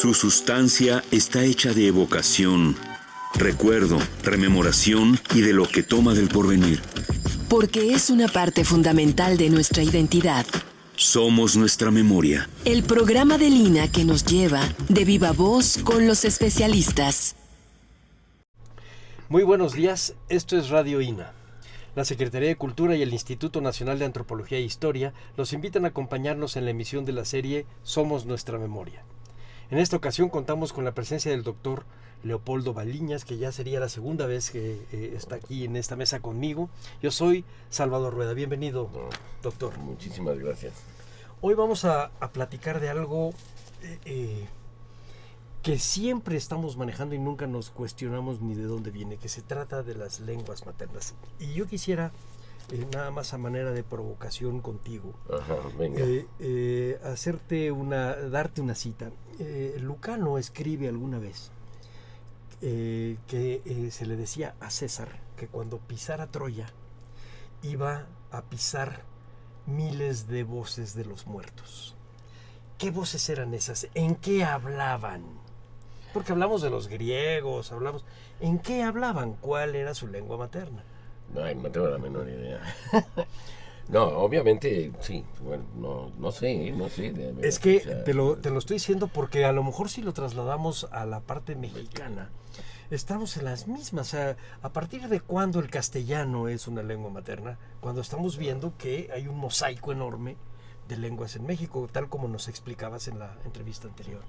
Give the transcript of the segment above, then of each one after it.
Su sustancia está hecha de evocación, recuerdo, rememoración y de lo que toma del porvenir. Porque es una parte fundamental de nuestra identidad. Somos nuestra memoria. El programa de Lina que nos lleva de viva voz con los especialistas. Muy buenos días, esto es Radio INA. La Secretaría de Cultura y el Instituto Nacional de Antropología e Historia los invitan a acompañarnos en la emisión de la serie Somos Nuestra Memoria. En esta ocasión contamos con la presencia del doctor Leopoldo Baliñas, que ya sería la segunda vez que está aquí en esta mesa conmigo. Yo soy Salvador Rueda. Bienvenido, doctor. Muchísimas gracias. Hoy vamos a platicar de algo que siempre estamos manejando y nunca nos cuestionamos ni de dónde viene, que se trata de las lenguas maternas. Y yo quisiera, nada más a manera de provocación contigo, venga. darte una cita. Lucano escribe alguna vez que se le decía a César que cuando pisara Troya iba a pisar miles de voces de los muertos. ¿Qué voces eran esas? ¿En qué hablaban? Porque hablamos de los griegos, ¿en qué hablaban? ¿Cuál era su lengua materna? No tengo la menor idea. No, obviamente, sí. Bueno, no sé. Es que te lo estoy diciendo porque a lo mejor si lo trasladamos a la parte mexicana, estamos en las mismas. O sea, ¿a partir de cuándo el castellano es una lengua materna? Cuando estamos viendo que hay un mosaico enorme de lenguas en México, tal como nos explicabas en la entrevista anterior.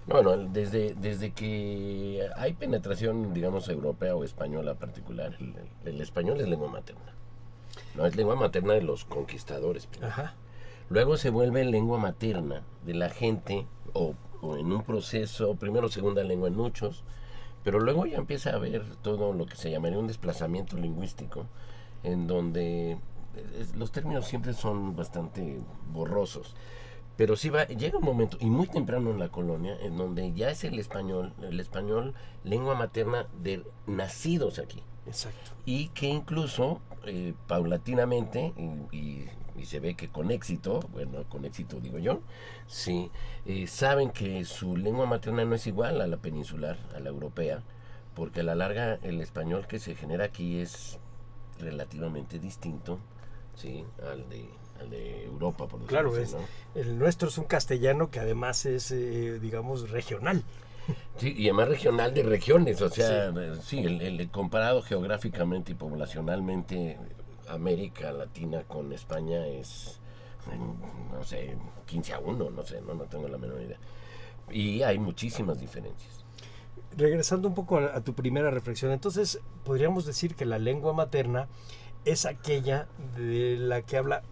Bueno, desde que hay penetración, digamos, europea o española particular, el español es lengua materna. No es lengua materna de los conquistadores. Ajá. Luego se vuelve lengua materna de la gente, o en un proceso, primero segunda lengua en muchos, pero luego ya empieza a haber todo lo que se llamaría un desplazamiento lingüístico, en donde los términos siempre son bastante borrosos. Pero sí llega un momento, y muy temprano en la colonia, en donde ya es el español lengua materna de nacidos aquí. Exacto. Y que incluso, paulatinamente, y se ve que con éxito digo yo, sí, saben que su lengua materna no es igual a la peninsular, a la europea, porque a la larga el español que se genera aquí es relativamente distinto, sí, al de Europa, por decirlo claro, así, ¿no? El nuestro es un castellano que además es, digamos, regional. Sí, y además regional de regiones, o sea, sí, el comparado geográficamente y poblacionalmente, América Latina con España es, no sé, 15-1, no sé, no tengo la menor idea. Y hay muchísimas diferencias. Regresando un poco a tu primera reflexión, entonces podríamos decir que la lengua materna es aquella de la que habla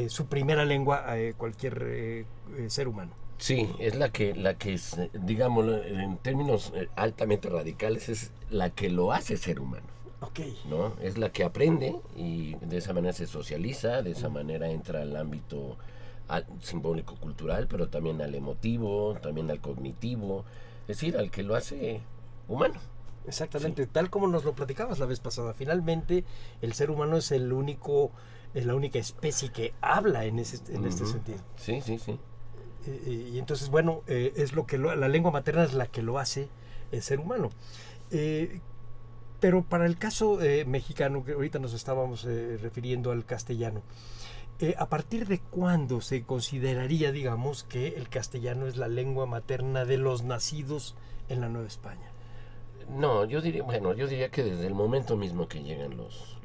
su primera lengua cualquier ser humano. Sí, es la que es, digamos, en términos altamente radicales, es la que lo hace ser humano. Okay. ¿No? Es la que aprende y de esa manera se socializa, de esa manera entra al ámbito simbólico cultural, pero también al emotivo, también al cognitivo, es decir, al que lo hace humano. Exactamente, sí. Tal como nos lo platicabas la vez pasada. Finalmente, el ser humano es la única especie que habla en este sentido. Sí. Y entonces, bueno, es lo que la lengua materna es la que lo hace el ser humano. Pero para el caso mexicano, que ahorita nos estábamos refiriendo al castellano, ¿a partir de cuándo se consideraría, digamos, que el castellano es la lengua materna de los nacidos en la Nueva España? No, yo diría que desde el momento mismo que llegan los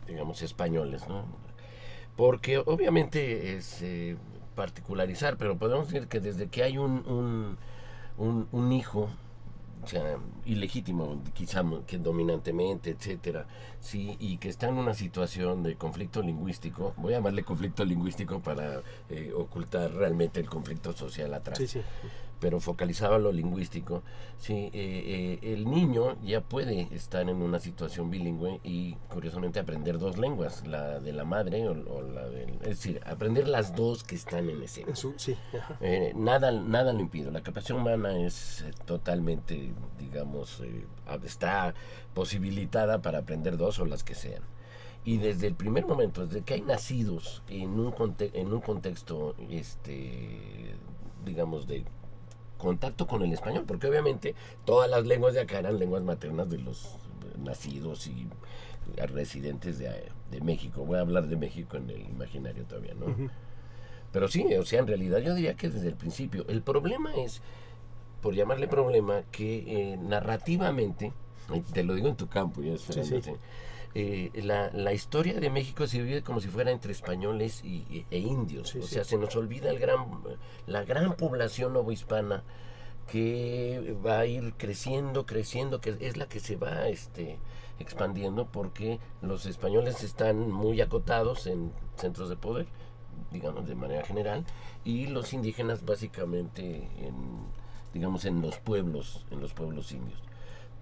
digamos, españoles, ¿no? Porque obviamente es particularizar, pero podemos decir que desde que hay un hijo, o sea, ilegítimo, quizá que dominantemente, etcétera, sí, y que está en una situación de conflicto lingüístico, voy a llamarle conflicto lingüístico para ocultar realmente el conflicto social atrás. Sí. Pero focalizaba lo lingüístico, sí, el niño ya puede estar en una situación bilingüe y curiosamente aprender dos lenguas, la de la madre o la del, es decir, aprender las dos que están en escena. Sí. Nada lo impide. La capacidad humana es totalmente, digamos, está posibilitada para aprender dos o las que sean. Y desde el primer momento, desde que hay nacidos en un contexto digamos, de contacto con el español, porque obviamente todas las lenguas de acá eran lenguas maternas de los nacidos y residentes de México. Voy a hablar de México en el imaginario todavía, ¿no? Uh-huh. Pero sí, o sea, en realidad yo diría que desde el principio. El problema es, por llamarle problema, que narrativamente, te lo digo en tu campo, ya la historia de México se vive como si fuera entre españoles e indios. O sea, se nos olvida la gran población novohispana que va a ir creciendo, que es la que se va expandiendo, porque los españoles están muy acotados en centros de poder, digamos, de manera general, y los indígenas básicamente en los pueblos indios.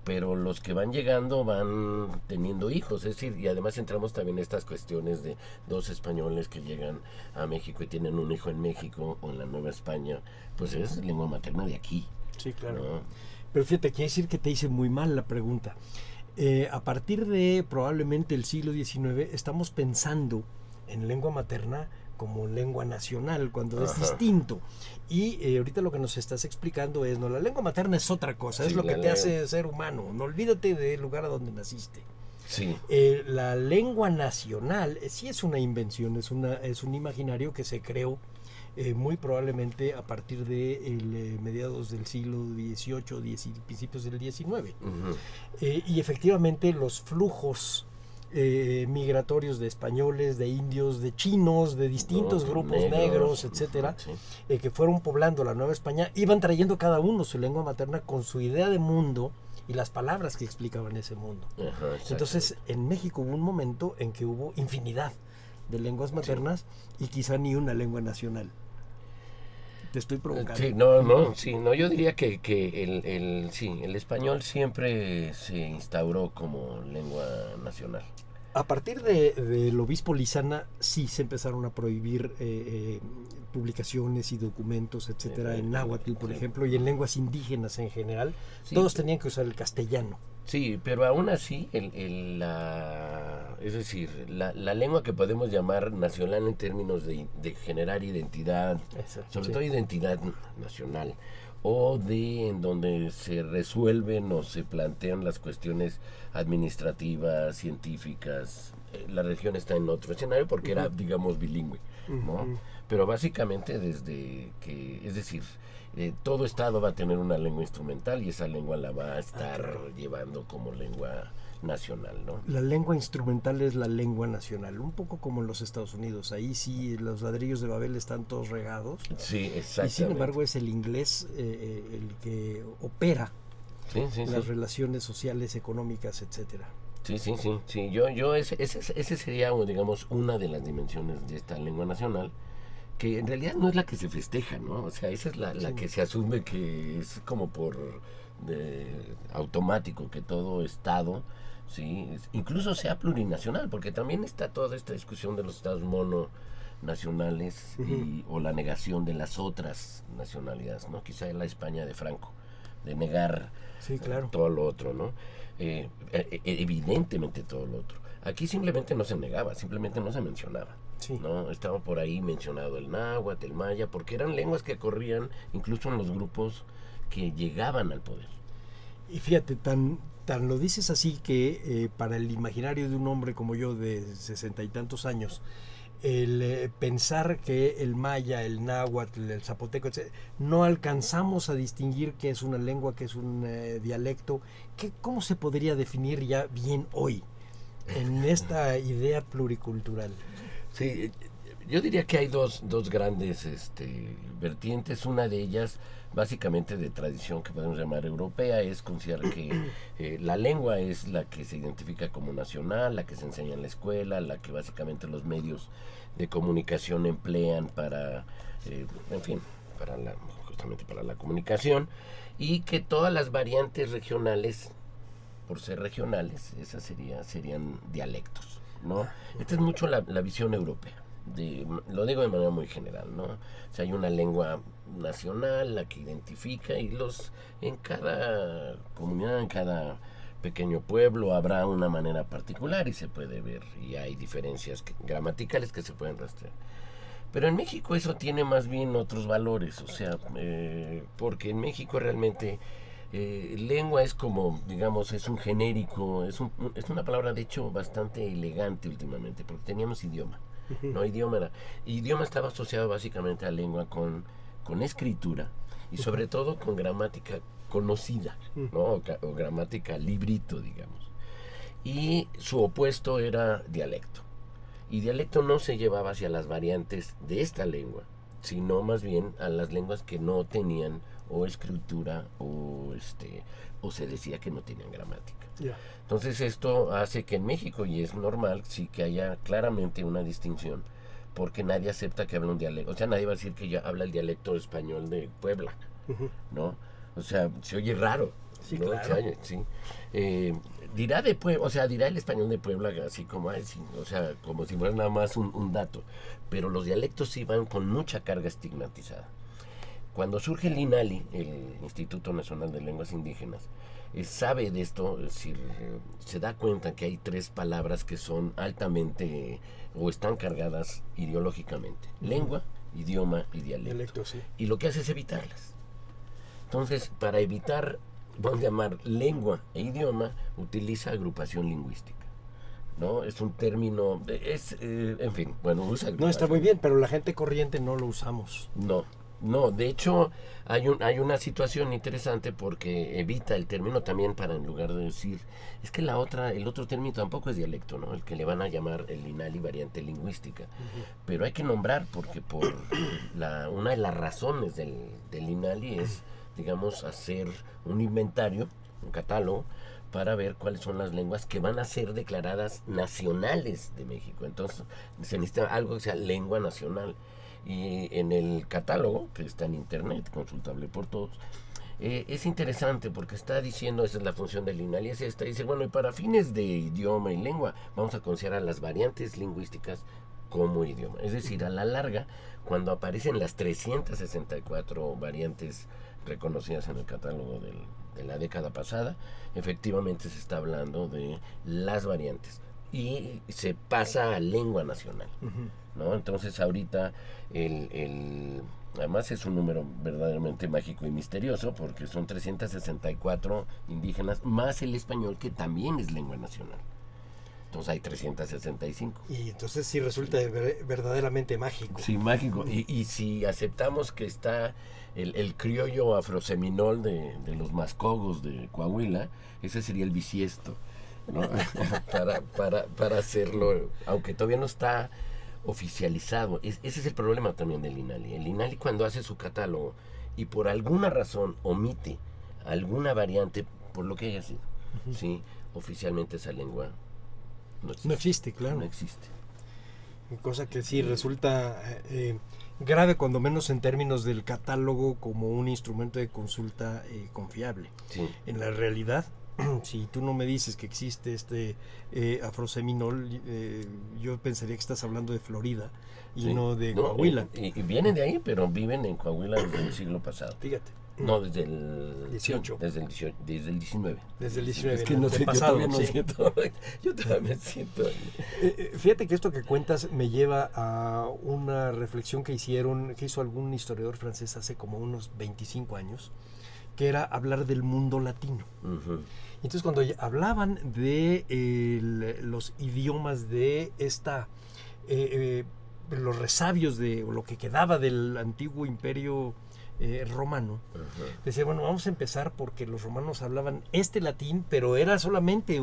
Pero los que van llegando van teniendo hijos, es decir, y además entramos también en estas cuestiones de dos españoles que llegan a México y tienen un hijo en México o en la Nueva España, pues es lengua materna de aquí. Sí, claro. ¿No? Pero fíjate, quiere decir que te hice muy mal la pregunta. A partir de probablemente el siglo XIX estamos pensando en lengua materna como lengua nacional, cuando es distinto. Y ahorita lo que nos estás explicando es, no, la lengua materna es otra cosa, es lo que te hace ser humano. No olvídate del lugar a donde naciste. Sí. La lengua nacional sí es una invención, es un imaginario que se creó muy probablemente a partir de mediados del siglo XVIII, principios del XIX. Uh-huh. Y efectivamente los flujos migratorios de españoles, de indios, de chinos, de distintos grupos negros, etcétera, que fueron poblando la Nueva España, iban trayendo cada uno su lengua materna con su idea de mundo y las palabras que explicaban ese mundo. Entonces, en México hubo un momento en que hubo infinidad de lenguas maternas y quizá ni una lengua nacional. Te estoy provocando. Yo diría que el español siempre se instauró como lengua nacional. A partir del obispo Lizana sí se empezaron a prohibir publicaciones y documentos, etcétera, en náhuatl, por ejemplo, y en lenguas indígenas en general. Todos tenían que usar el castellano. Sí, pero aún así, es decir, la lengua que podemos llamar nacional en términos de generar identidad, sobre todo identidad nacional, o en donde se resuelven o se plantean las cuestiones administrativas, científicas. La región está en otro escenario porque era, digamos, bilingüe, ¿no? Pero básicamente es decir, todo estado va a tener una lengua instrumental y esa lengua la va a estar llevando como lengua nacional, ¿no? La lengua instrumental es la lengua nacional, un poco como en los Estados Unidos. Ahí sí los ladrillos de Babel están todos regados. Sí, exactamente. Y sin embargo es el inglés el que opera las relaciones sociales, económicas, etcétera. Sí. Ese sería, digamos, una de las dimensiones de esta lengua nacional, que en realidad no es la que se festeja, ¿no? O sea, esa es la que se asume que es como por automático, que todo estado, sí, incluso sea plurinacional, porque también está toda esta discusión de los estados mononacionales o la negación de las otras nacionalidades, ¿no? Quizá en la España de Franco, de negar todo lo otro, ¿no? Evidentemente todo lo otro. Aquí simplemente no se negaba, simplemente no se mencionaba. ¿No? Estaba por ahí mencionado el náhuatl, el maya, porque eran lenguas que corrían incluso en los grupos que llegaban al poder. Y fíjate, tan lo dices así que para el imaginario de un hombre como yo de 60 y tantos años, el pensar que el maya, el náhuatl, el zapoteco, etc., no alcanzamos a distinguir qué es una lengua, qué es un dialecto, ¿cómo se podría definir ya bien hoy en esta idea pluricultural? Sí, yo diría que hay dos grandes vertientes. Una de ellas, básicamente de tradición que podemos llamar europea, es considerar que la lengua es la que se identifica como nacional, la que se enseña en la escuela, la que básicamente los medios de comunicación emplean para, justamente para la comunicación, y que todas las variantes regionales, por ser regionales, esas serían dialectos, ¿no? Esta es mucho la visión europea. Lo digo de manera muy general, ¿no? O sea, hay una lengua nacional, la que identifica, y en cada comunidad, en cada pequeño pueblo habrá una manera particular y se puede ver, y hay diferencias gramaticales que se pueden rastrear. Pero en México eso tiene más bien otros valores, o sea, porque en México realmente lengua es como, digamos, es un genérico, es una palabra de hecho bastante elegante últimamente, porque teníamos idioma, ¿no? Idioma estaba asociado básicamente a lengua con escritura y sobre todo con gramática conocida, ¿no? O gramática librito, digamos. Y su opuesto era dialecto. Y dialecto no se llevaba hacia las variantes de esta lengua, sino más bien a las lenguas que no tenían o escritura o se decía que no tenían gramática. Yeah. Entonces esto hace que en México, y es normal, sí que haya claramente una distinción, porque nadie acepta que hable un dialecto. O sea, nadie va a decir que ya habla el dialecto español de Puebla, ¿no? O sea, se oye raro. Sí, ¿no? claro. Sí. Dirá de Puebla, o sea, dirá el español de Puebla así como, sí, o sea, como si fuera nada más un dato. Pero los dialectos sí van con mucha carga estigmatizada. Cuando surge el INALI, el Instituto Nacional de Lenguas Indígenas, sabe de esto, es decir, se da cuenta que hay 3 palabras que son altamente o están cargadas ideológicamente: lengua, idioma y dialecto. Dialecto, sí. Y lo que hace es evitarlas. Entonces, para evitar, vamos a llamar lengua e idioma, utiliza agrupación lingüística, ¿no? Es un término, en fin, bueno, usa agrupación. No, está muy bien, pero la gente corriente no lo usamos. No, de hecho hay una situación interesante porque evita el término también para, en lugar de decir, es que el otro término tampoco es dialecto, ¿no? El que le van a llamar el INALI variante lingüística. Pero hay que nombrar porque una de las razones del INALI es, digamos, hacer un inventario, un catálogo, para ver cuáles son las lenguas que van a ser declaradas nacionales de México. Entonces se necesita algo que sea lengua nacional. Y en el catálogo, que está en internet, consultable por todos, es interesante porque está diciendo, esa es la función del INALI, es esta, dice, bueno, y para fines de idioma y lengua, vamos a considerar las variantes lingüísticas como idioma. Es decir, a la larga, cuando aparecen las 364 variantes reconocidas en el catálogo de la década pasada, efectivamente se está hablando de las variantes y se pasa a lengua nacional, ¿no? Entonces ahorita además es un número verdaderamente mágico y misterioso porque son 364 indígenas más el español, que también es lengua nacional. Entonces hay 365. Y entonces sí resulta verdaderamente mágico. Sí, mágico. Y si aceptamos que está el criollo afroseminol de los mascogos de Coahuila, ese sería el bisiesto, ¿no? para hacerlo, aunque todavía no está oficializado. Ese es el problema también del INALI. El INALI, cuando hace su catálogo y por alguna razón omite alguna variante, por lo que haya sido, ¿sí? Oficialmente esa lengua no existe, claro. No existe. Cosa que sí resulta grave, cuando menos en términos del catálogo como un instrumento de consulta confiable. Sí. En la realidad, si tú no me dices que existe este afroseminol, yo pensaría que estás hablando de Florida y no de Coahuila. Y vienen de ahí, pero viven en Coahuila desde el siglo pasado. Fíjate. No, desde el 18. Desde el 19. Desde el 19. Es que no sé, pasado, yo todavía me siento. Fíjate que esto que cuentas me lleva a una reflexión que hizo algún historiador francés hace como unos 25 años, que era hablar del mundo latino. Entonces, cuando hablaban de los idiomas de los resabios de lo que quedaba del antiguo imperio romano, decía, bueno, vamos a empezar porque los romanos hablaban latín, pero era solamente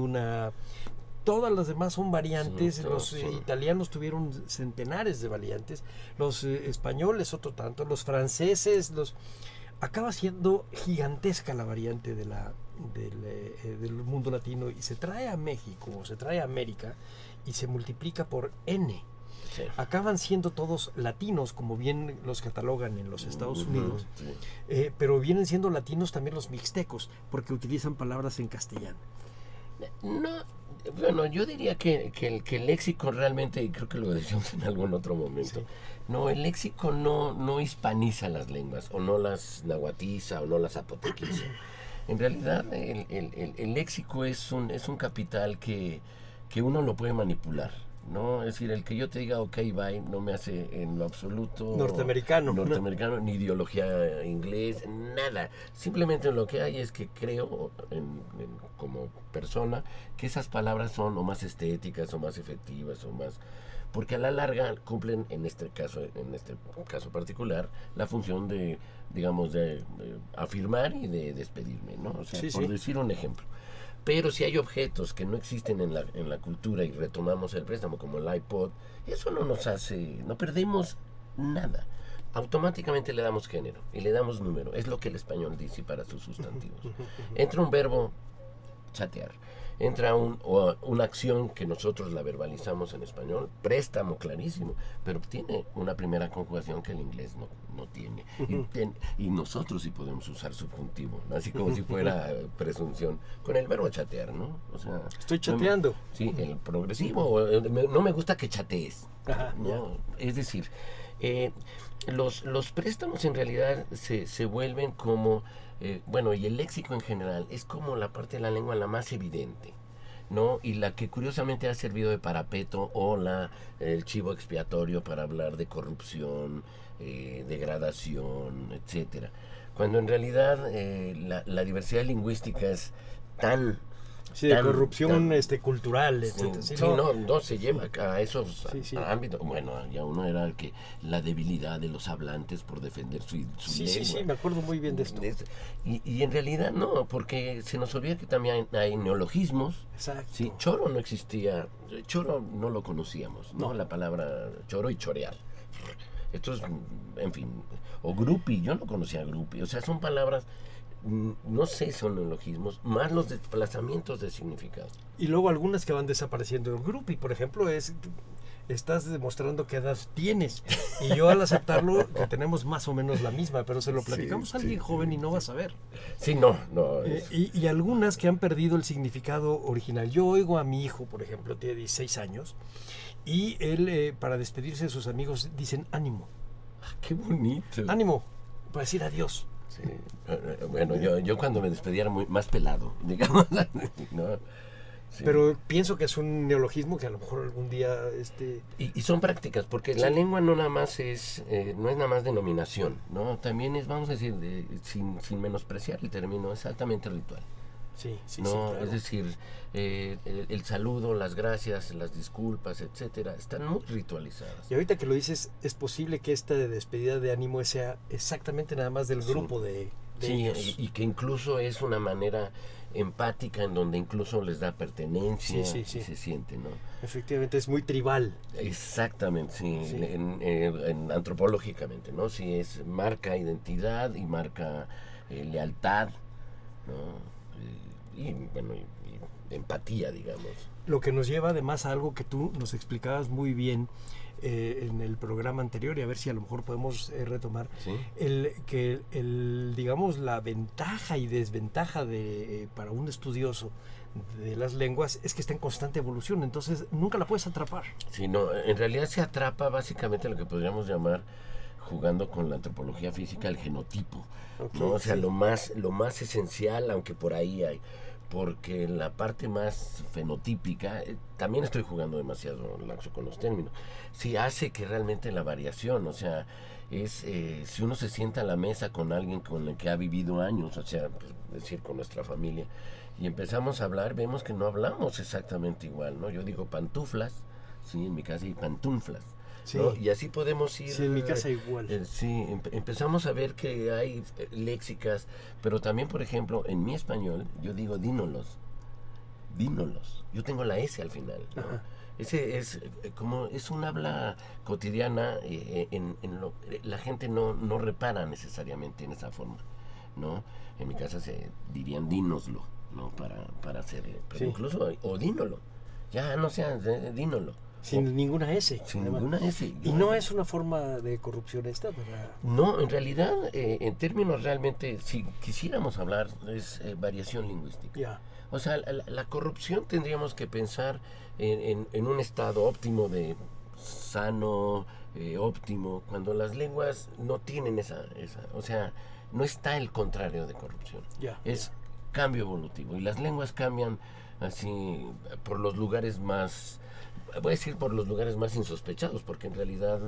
todas las demás son variantes. Sí, los italianos tuvieron centenares de variantes, los españoles otro tanto, los franceses, acaba siendo gigantesca la variante del mundo latino, y se trae a México, o se trae a América, y se multiplica por N. Sí. Acaban siendo todos latinos, como bien los catalogan en los Estados Unidos, pero vienen siendo latinos también los mixtecos, porque utilizan palabras en castellano. No, bueno, yo diría que el léxico realmente, y creo que lo decíamos en algún otro momento, no, el léxico no hispaniza las lenguas, o no las nahuatiza, o no las zapotequiza. En realidad, el léxico es un capital que uno lo puede manipular. ¿no? Es decir, el que yo te diga ok, bye, no me hace en lo absoluto Norteamericano, ni ideología inglés, nada. Simplemente lo que hay es que creo como persona que esas palabras son o más estéticas o más efectivas o más... Porque a la larga cumplen en este caso particular la función de, digamos, de afirmar y de despedirme, ¿no? O sea, por decir un ejemplo. Pero si hay objetos que no existen en la cultura y retomamos el préstamo, como el iPod, eso no nos hace, no perdemos nada. Automáticamente le damos género y le damos número. Es lo que el español dice para sus sustantivos. Entra un verbo, chatear. Entra una acción que nosotros la verbalizamos en español, préstamo, clarísimo, pero tiene una primera conjugación que el inglés no tiene. Y nosotros sí podemos usar subjuntivo, ¿no? Así como si fuera presunción, con el verbo chatear, ¿no? O sea, estoy chateando. Sí, el progresivo, no me gusta que chatees, ¿no? Es decir, los préstamos en realidad se vuelven como... bueno, y el léxico en general es como la parte de la lengua la más evidente, ¿no? Y la que curiosamente ha servido de parapeto o el chivo expiatorio para hablar de corrupción, degradación, etcétera. Cuando en realidad la diversidad lingüística es tan... Sí, de corrupción cultural, etcétera. Sí, no se lleva a esos ámbitos. Bueno, ya uno era la debilidad de los hablantes por defender su lengua. Sí, me acuerdo muy bien de esto. Y en realidad no, porque se nos olvida que también hay neologismos. Exacto. Sí, choro no existía, choro no lo conocíamos, ¿no? La palabra choro y chorear. Esto es, en fin, o grupi, yo no conocía grupi, o sea, son palabras... no sé, son neologismos, más los desplazamientos de significado. Y luego algunas que van desapareciendo. El grupi, por ejemplo, estás demostrando qué edad tienes. Y yo al aceptarlo, que tenemos más o menos la misma, pero se lo platicamos a alguien joven y no va a saber. Sí, no. Y algunas que han perdido el significado original. Yo oigo a mi hijo, por ejemplo, tiene 16 años, y él, para despedirse de sus amigos, dicen ánimo. ¡Qué bonito! Ánimo, para decir adiós. Sí. Bueno, yo cuando me despedía era más pelado, digamos, ¿no? Sí. Pero pienso que es un neologismo que a lo mejor algún día... Y son prácticas, porque la lengua no nada más no es nada más denominación, ¿no? También es, vamos a decir, sin menospreciar el término, es altamente ritual. Sí, ¿no? claro. Es decir, el saludo, las gracias, las disculpas, etcétera, están muy ritualizadas. Y ahorita que lo dices, es posible que esta despedida de ánimo sea exactamente nada más del grupo de ellos. Y que incluso es una manera empática en donde incluso les da pertenencia y se siente, ¿no? Efectivamente, es muy tribal. Exactamente, sí. Antropológicamente, ¿no? Sí, marca identidad y marca lealtad, ¿no? Y empatía, digamos. Lo que nos lleva además a algo que tú nos explicabas muy bien en el programa anterior, y a ver si a lo mejor podemos retomar, digamos, la ventaja y desventaja para un estudioso de las lenguas es que está en constante evolución, entonces nunca la puedes atrapar. Sí, no, en realidad se atrapa básicamente lo que podríamos llamar, jugando con la antropología física, el genotipo, ¿no? O sea, lo más esencial, aunque por ahí hay, porque la parte más fenotípica, también estoy jugando demasiado laxo con los términos, sí hace que realmente la variación, o sea, si uno se sienta a la mesa con alguien con el que ha vivido años, o sea, pues, decir, con nuestra familia, y empezamos a hablar, vemos que no hablamos exactamente igual, ¿no? Yo digo pantuflas, sí, en mi casa hay pantuflas, sí, ¿no? Y así podemos ir... Sí, en mi casa igual. Sí, empezamos a ver que hay léxicas, pero también, por ejemplo, en mi español, yo digo dínolos. Yo tengo la S al final, ¿no? Ese es como es un habla cotidiana, la gente no repara necesariamente en esa forma, ¿no? En mi casa se dirían dínoslo, ¿no? Para hacerle, pero incluso, o dínolo, ya no sea, dínolo. Sin ninguna S. Sin ninguna S. Y no es una forma de corrupción esta, ¿verdad? No, en realidad, en términos realmente, si quisiéramos hablar, es variación lingüística. Ya. O sea, la corrupción tendríamos que pensar en un estado óptimo de sano, óptimo, cuando las lenguas no tienen esa, o sea, no está el contrario de corrupción. Ya. Es cambio evolutivo. Y las lenguas cambian así, por los lugares más, voy a decir por los lugares más insospechados, porque en realidad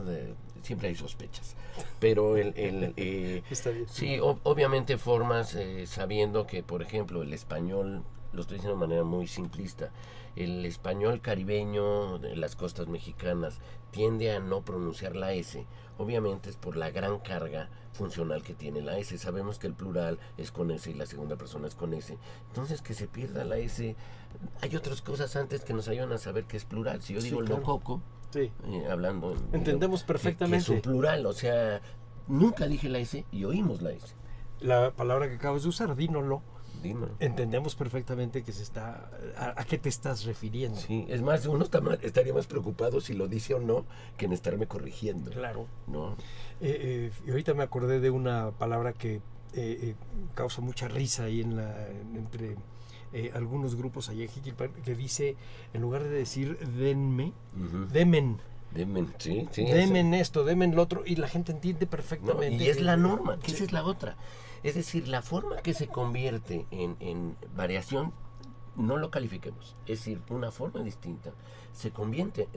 siempre hay sospechas. Pero Está bien. sí, obviamente formas sabiendo que, por ejemplo, el español, lo estoy diciendo de manera muy simplista, el español caribeño de las costas mexicanas tiende a no pronunciar la S. Obviamente es por la gran carga funcional que tiene la S. Sabemos que el plural es con S y la segunda persona es con S. Entonces, que se pierda la S. Hay otras cosas antes que nos ayudan a saber que es plural. Si yo digo claro. lococo, Sí. hablando... Entendemos que perfectamente. es un plural, o sea, nunca dije la S y oímos la S. La palabra que acabas de usar, dínolo, Dímelo. entendemos perfectamente que se está a qué te estás refiriendo. Sí, es más, uno estaría más preocupado si lo dice o no que en estarme corrigiendo. Claro. ¿No? Y ahorita me acordé de una palabra que causa mucha risa ahí entre algunos grupos allá en Jiquilpan, que dice, en lugar de decir denme, Ujú. demen. Demen, sí, sí. Demen esto, demen lo otro, y la gente entiende No, perfectamente. y es la norma, que Sí. esa es la otra. Es decir, la forma que se convierte en variación, no lo califiquemos. Es decir, una forma distinta se convierte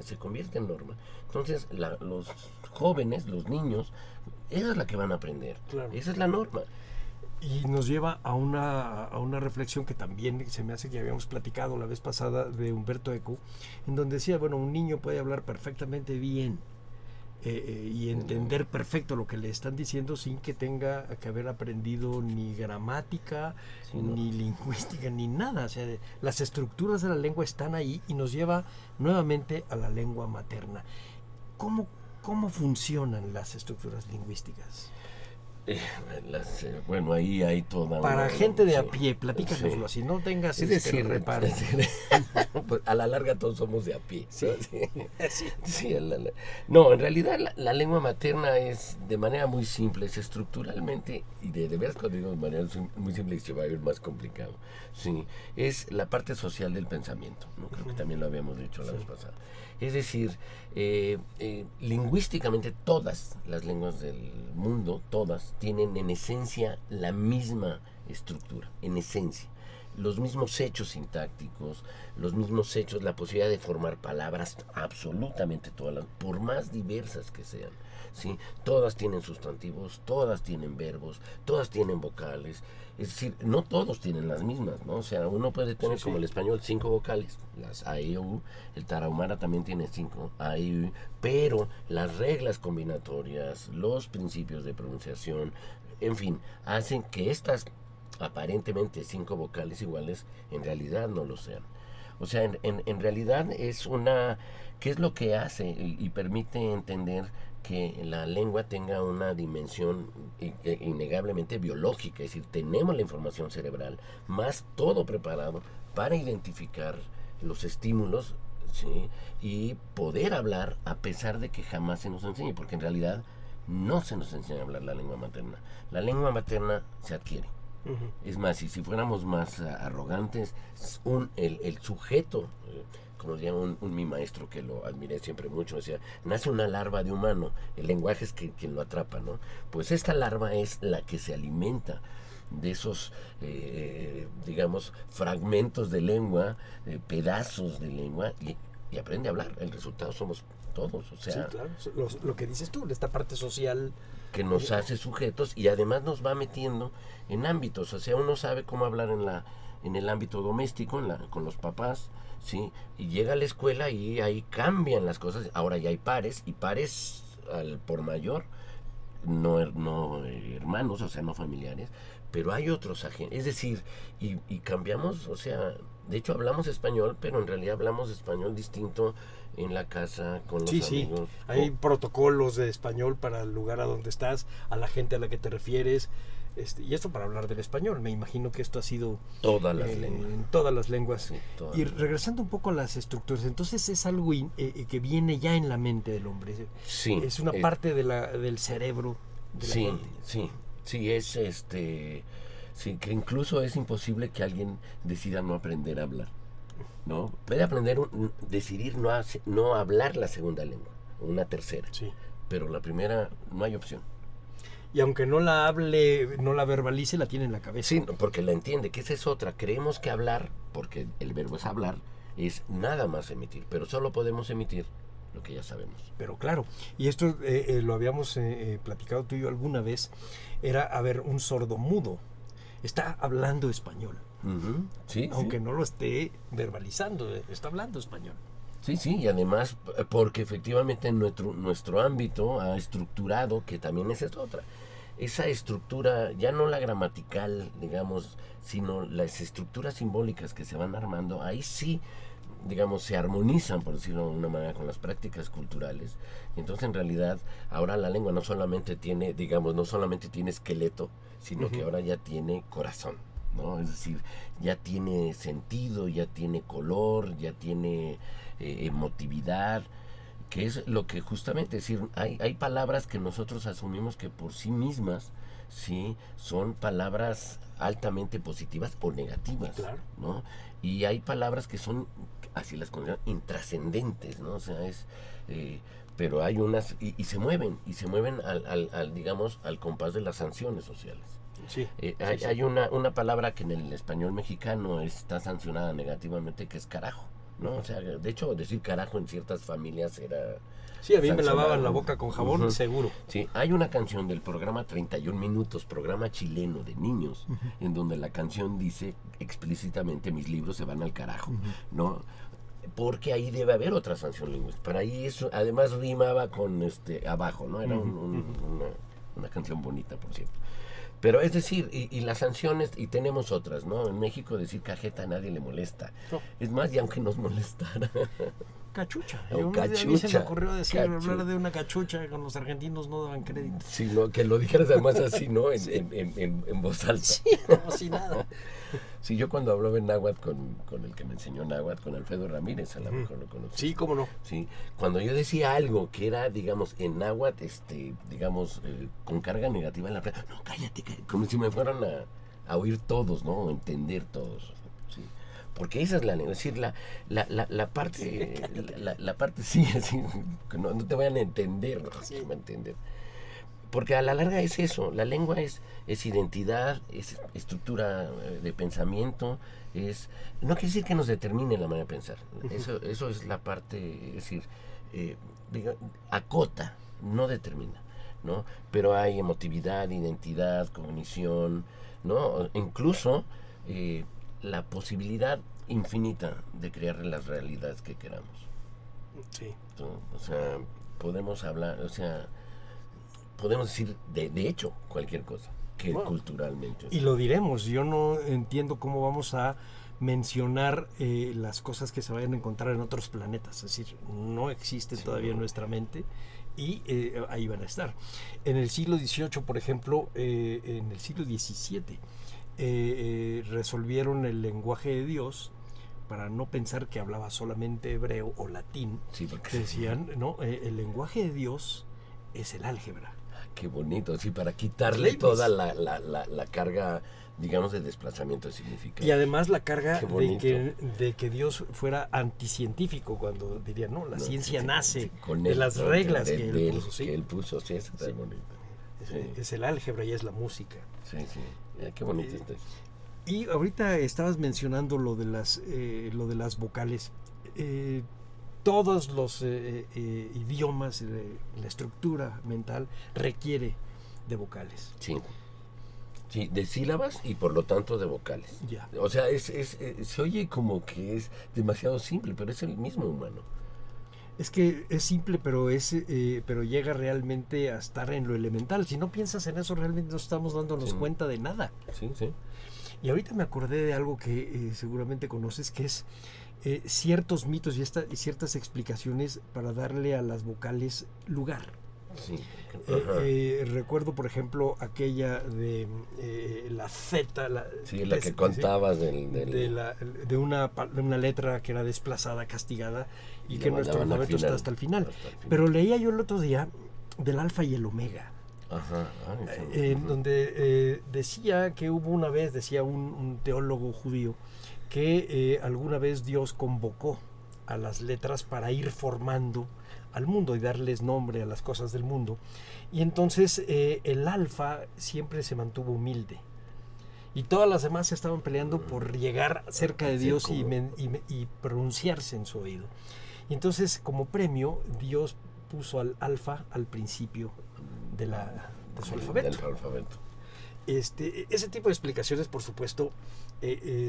en norma. Entonces, los jóvenes, los niños, esa es la que van a aprender. Claro. Esa es la norma. Y nos lleva a una reflexión que también se me hace que habíamos platicado la vez pasada de Humberto Eco, en donde decía, bueno, un niño puede hablar perfectamente bien y entender perfecto lo que le están diciendo sin que tenga que haber aprendido ni gramática, Sí, no. ni lingüística, ni nada. O sea, las estructuras de la lengua están ahí y nos lleva nuevamente a la lengua materna. ¿Cómo funcionan las estructuras lingüísticas? Bueno, ahí hay toda Para una... gente de sí, a pie, platícanoslo sí. así, no tengas Es decir, reparo. pues, a la larga todos somos de a pie. Sí. ¿No? Sí. Sí, no, en realidad la lengua materna es de manera muy simple, es estructuralmente, y de veras cuando digo de manera muy simple se va a ver más complicado, sí, es la parte social del pensamiento, ¿no? Creo que también lo habíamos dicho la vez pasada. Es decir, lingüísticamente todas las lenguas del mundo, todas, tienen en esencia la misma estructura, en esencia. Los mismos hechos sintácticos, los mismos hechos, la posibilidad de formar palabras, absolutamente todas, por más diversas que sean, ¿sí? Todas tienen sustantivos, todas tienen verbos, todas tienen vocales. Es decir, no todos tienen las mismas, ¿no? O sea, uno puede tener, como el español, 5 vocales, las A, E, U, el tarahumara también tiene 5, A, E, U, pero las reglas combinatorias, los principios de pronunciación, en fin, hacen que estas aparentemente 5 vocales iguales en realidad no lo sean. O sea, en realidad es una... ¿Qué es lo que hace y permite entender que la lengua tenga una dimensión innegablemente biológica? Es decir, tenemos la información cerebral, más todo preparado para identificar los estímulos, ¿sí? Y poder hablar a pesar de que jamás se nos enseñe, porque en realidad no se nos enseña a hablar la lengua materna. La lengua materna se adquiere. Es más, y si fuéramos más arrogantes, el sujeto, como decía mi maestro, que lo admiré siempre mucho, decía, nace una larva de humano, el lenguaje es quien lo atrapa, ¿no? Pues esta larva es la que se alimenta de esos, digamos, fragmentos de lengua, pedazos de lengua, y aprende a hablar. El resultado somos todos, o sea... Sí, claro, lo que dices tú, esta parte social... que nos hace sujetos y además nos va metiendo en ámbitos, o sea, uno sabe cómo hablar en el ámbito doméstico, con los papás, ¿sí? Y llega a la escuela y ahí cambian las cosas, ahora ya hay pares, y pares al por mayor, no hermanos, o sea, no familiares, pero hay otros agentes, es decir, y cambiamos, o sea, de hecho hablamos español, pero en realidad hablamos español distinto en la casa, con los amigos. Hay protocolos de español para el lugar a donde estás, a la gente a la que te refieres, y esto para hablar del español. Me imagino que esto ha sido todas las lenguas. En todas las lenguas. Sí, todas y las regresando un poco a las estructuras, entonces es algo que viene ya en la mente del hombre. Sí, es una parte del cerebro de la gente. Sí, es sí, que incluso es imposible que alguien decida no aprender a hablar, ¿no? Puede aprender, decidir no hablar la segunda lengua, una tercera, Sí. pero la primera no hay opción. Y aunque no la hable, no la verbalice, la tiene en la cabeza. Sí, porque la entiende, que esa es otra. Creemos que hablar, porque el verbo es hablar, es nada más emitir, pero solo podemos emitir lo que ya sabemos. Pero claro, y esto lo habíamos platicado tú y yo alguna vez, era, a ver, un sordomudo está hablando español, Sí, aunque no lo esté verbalizando, está hablando español. Sí, sí, y además porque efectivamente nuestro ámbito ha estructurado, que también esa es otra, esa estructura, ya no la gramatical, digamos, sino las estructuras simbólicas que se van armando, ahí sí, digamos, se armonizan, por decirlo de una manera, con las prácticas culturales. Y entonces, en realidad, ahora la lengua no solamente tiene, digamos, no solamente tiene esqueleto, sino que ahora ya tiene corazón, ¿no? Es decir, ya tiene sentido, ya tiene color, ya tiene emotividad, que es lo que justamente, es decir, hay palabras que nosotros asumimos que por sí mismas, sí, son palabras altamente positivas o negativas, Claro. ¿no? Y hay palabras que son, así las consideran, intrascendentes, ¿no? O sea, pero hay unas, y se mueven al digamos, al compás de las sanciones sociales. Sí, Hay una palabra que en el español mexicano está sancionada negativamente, que es carajo, ¿no? O sea, de hecho, decir carajo en ciertas familias era... Sí, a mí me sancionado. lavaban la boca con jabón, seguro. Sí, hay una canción del programa 31 Minutos, programa chileno de niños, en donde la canción dice explícitamente: mis libros se van al carajo, ¿no? Porque ahí debe haber otra sanción lingüística. Para ahí eso, además rimaba con abajo, ¿no? Era una canción bonita, por cierto. Pero es decir, y las sanciones, y tenemos otras, ¿no? En México decir cajeta a nadie le molesta. No. Es más, y aunque nos molestara. Cachucha. O A mí se me cachucha. ocurrió decir, Cachucha. hablar de una cachucha, con los argentinos no daban crédito. Sí, ¿no? Que lo dijeras además así, ¿no? En voz alta. Sí, como si nada. Sí, yo cuando hablaba en náhuatl con el que me enseñó náhuatl, con Alfredo Ramírez, a lo mejor lo conocí. Sí, cómo no. Sí, cuando yo decía algo que era, digamos, en náhuatl, digamos, con carga negativa en la frase, no, cállate, como si me fueran a oír todos, ¿no? O entender todos. Sí. Porque esa es la lengua, es decir, la parte, la parte sí, así, que no te vayan a entender, ¿no? Sí. Que me entender. Porque a la larga es eso, la lengua es identidad, es estructura de pensamiento, no quiere decir que nos determine la manera de pensar, eso es la parte, es decir, acota, no determina, ¿no? Pero hay emotividad, identidad, cognición, ¿no? Incluso la posibilidad infinita de crear las realidades que queramos, Sí. ¿no? O sea, podemos hablar, o sea, podemos decir de hecho cualquier cosa que Bueno, culturalmente. Y lo diremos, yo no entiendo cómo vamos a mencionar las cosas que se vayan a encontrar en otros planetas, es decir, no existen todavía en nuestra mente y ahí van a estar. En el siglo XVIII, por ejemplo, en el siglo XVII, resolvieron el lenguaje de Dios para no pensar que hablaba solamente hebreo o latín. Sí, porque Decían, no, el lenguaje de Dios es el álgebra. qué bonito, sí, para quitarle Leibniz. toda la carga, digamos, de desplazamiento de significado. Y además la carga Qué bonito. de que Dios fuera anticientífico, cuando dirían, no, la ciencia nace con de él, las ¿no? reglas de que él, él puso. Sí. que él puso, sí, eso está Sí. bonito. Sí. Es el álgebra y es la música. Sí, sí, qué bonito está eso. Y ahorita estabas mencionando lo de las vocales. Todos los idiomas, la estructura mental requiere de vocales. Sí. Sí, de sílabas y por lo tanto de vocales. Ya. O sea, se oye como que es demasiado simple, pero es el mismo humano. Es que es simple, pero pero llega realmente a estar en lo elemental. Si no piensas en eso, realmente no estamos dándonos Sí. cuenta de nada. Sí, sí. Y ahorita me acordé de algo que seguramente conoces, que es ciertos mitos y ciertas explicaciones para darle a las vocales lugar. Sí. Ajá. Recuerdo, por ejemplo, aquella de la Z. Sí, la que contabas de una letra que era desplazada, castigada, y Y que la nuestro mandaban al alfabeto está final. hasta el final. Hasta el final. Pero leía yo el otro día del alfa y el omega. Ajá. En donde decía que hubo una vez, decía un teólogo judío, que alguna vez Dios convocó a las letras para ir formando al mundo y darles nombre a las cosas del mundo. Y entonces el alfa siempre se mantuvo humilde. Y todas las demás estaban peleando por llegar cerca de Dios y pronunciarse en su oído. Y entonces, como premio, Dios puso al alfa al principio de su alfabeto. Del alfabeto. Ese tipo de explicaciones, por supuesto,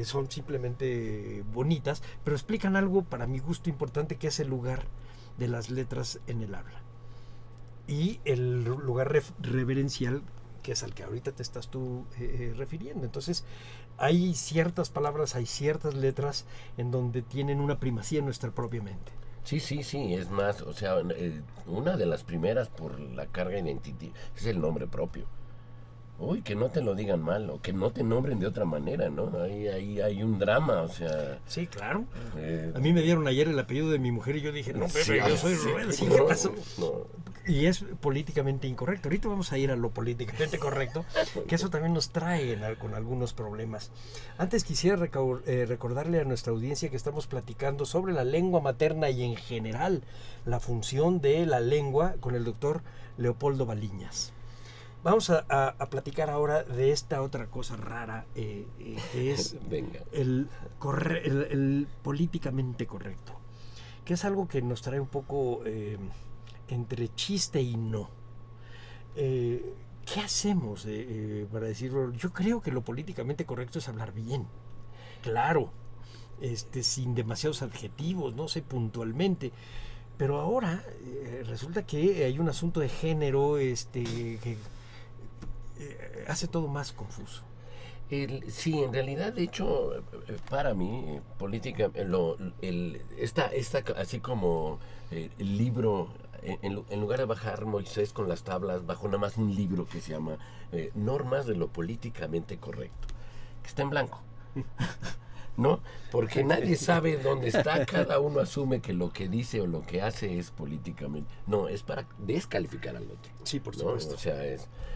son simplemente bonitas, pero explican algo para mi gusto importante, que es el lugar de las letras en el habla. Y el lugar reverencial, que es al que ahorita te estás tú refiriendo. Entonces, hay ciertas palabras, hay ciertas letras en donde tienen una primacía en nuestra propia mente. Sí, es más, o sea, una de las primeras por la carga identitaria es el nombre propio. Uy, que no te lo digan mal, o que no te nombren de otra manera, ¿no? Ahí hay un drama, o sea... Sí, claro. A mí me dieron ayer el apellido de mi mujer y yo dije, no, Pepe, yo soy Rubén, ¿sí? ¿Qué pasó? No. Y es políticamente incorrecto. Ahorita vamos a ir a lo políticamente correcto, que eso también nos trae con algunos problemas. Antes quisiera recordarle a nuestra audiencia que estamos platicando sobre la lengua materna y en general la función de la lengua con el doctor Leopoldo Baliñas. Vamos a platicar ahora de esta otra cosa rara, que es el políticamente correcto, que es algo que nos trae un poco entre chiste y no. ¿Qué hacemos para decirlo? Yo creo que lo políticamente correcto es hablar bien, claro, sin demasiados adjetivos, no sé, puntualmente. Pero ahora resulta que hay un asunto de género que hace todo más confuso. Sí, en realidad, de hecho, para mí, política, esta así como el libro, en lugar de bajar Moisés con las tablas, bajó nada más un libro que se llama Normas de lo políticamente correcto, que está en blanco. ¿No? Porque nadie sabe dónde está, cada uno asume que lo que dice o lo que hace es políticamente. No, es para descalificar al otro. Sí, por supuesto. ¿No? O sea,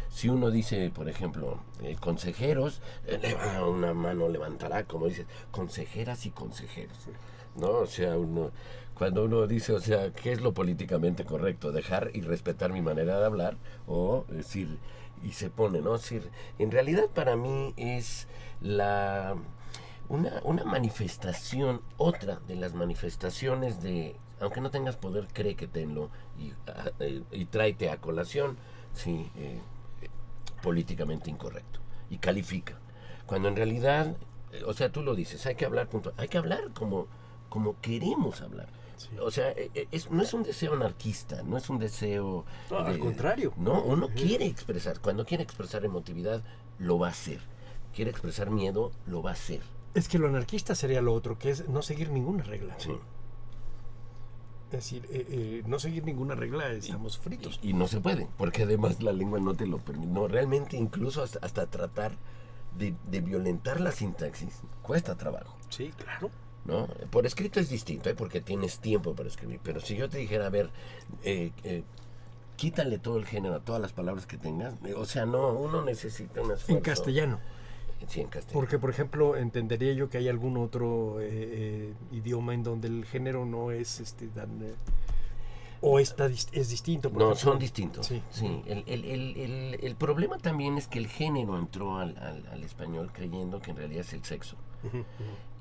si uno dice, por ejemplo, consejeros, una mano levantará, como dices, consejeras y consejeros. ¿No? O sea, cuando uno dice, o sea, ¿qué es lo políticamente correcto? Dejar y respetar mi manera de hablar, o decir, y se pone, ¿no? Es decir, en realidad para mí es una manifestación, otra de las manifestaciones de, aunque no tengas poder, cree que tenlo y tráete a colación, sí, políticamente incorrecto, y califica. Cuando en realidad, o sea, tú lo dices, hay que hablar como queremos hablar. Sí. O sea, no es un deseo anarquista, no es un deseo... No, al contrario. No, uno quiere expresar, cuando quiere expresar emotividad, lo va a hacer. Quiere expresar miedo, lo va a hacer. Es que lo anarquista sería lo otro, que es no seguir ninguna regla. Sí. Es decir, no seguir ninguna regla, estamos fritos. Y no se puede, porque además la lengua no te lo permite. No, realmente incluso hasta tratar de violentar la sintaxis cuesta trabajo. Sí, claro. ¿No? Por escrito es distinto, porque tienes tiempo para escribir. Pero si yo te dijera, a ver, quítale todo el género a todas las palabras que tengas, o sea, no, uno necesita un esfuerzo. En castellano. Sí, en castellano. Porque, por ejemplo, entendería yo que hay algún otro idioma en donde el género no es tan... o es distinto. No, ejemplo. Son distintos. Sí. Sí. El problema también es que el género entró al español creyendo que en realidad es el sexo. Uh-huh.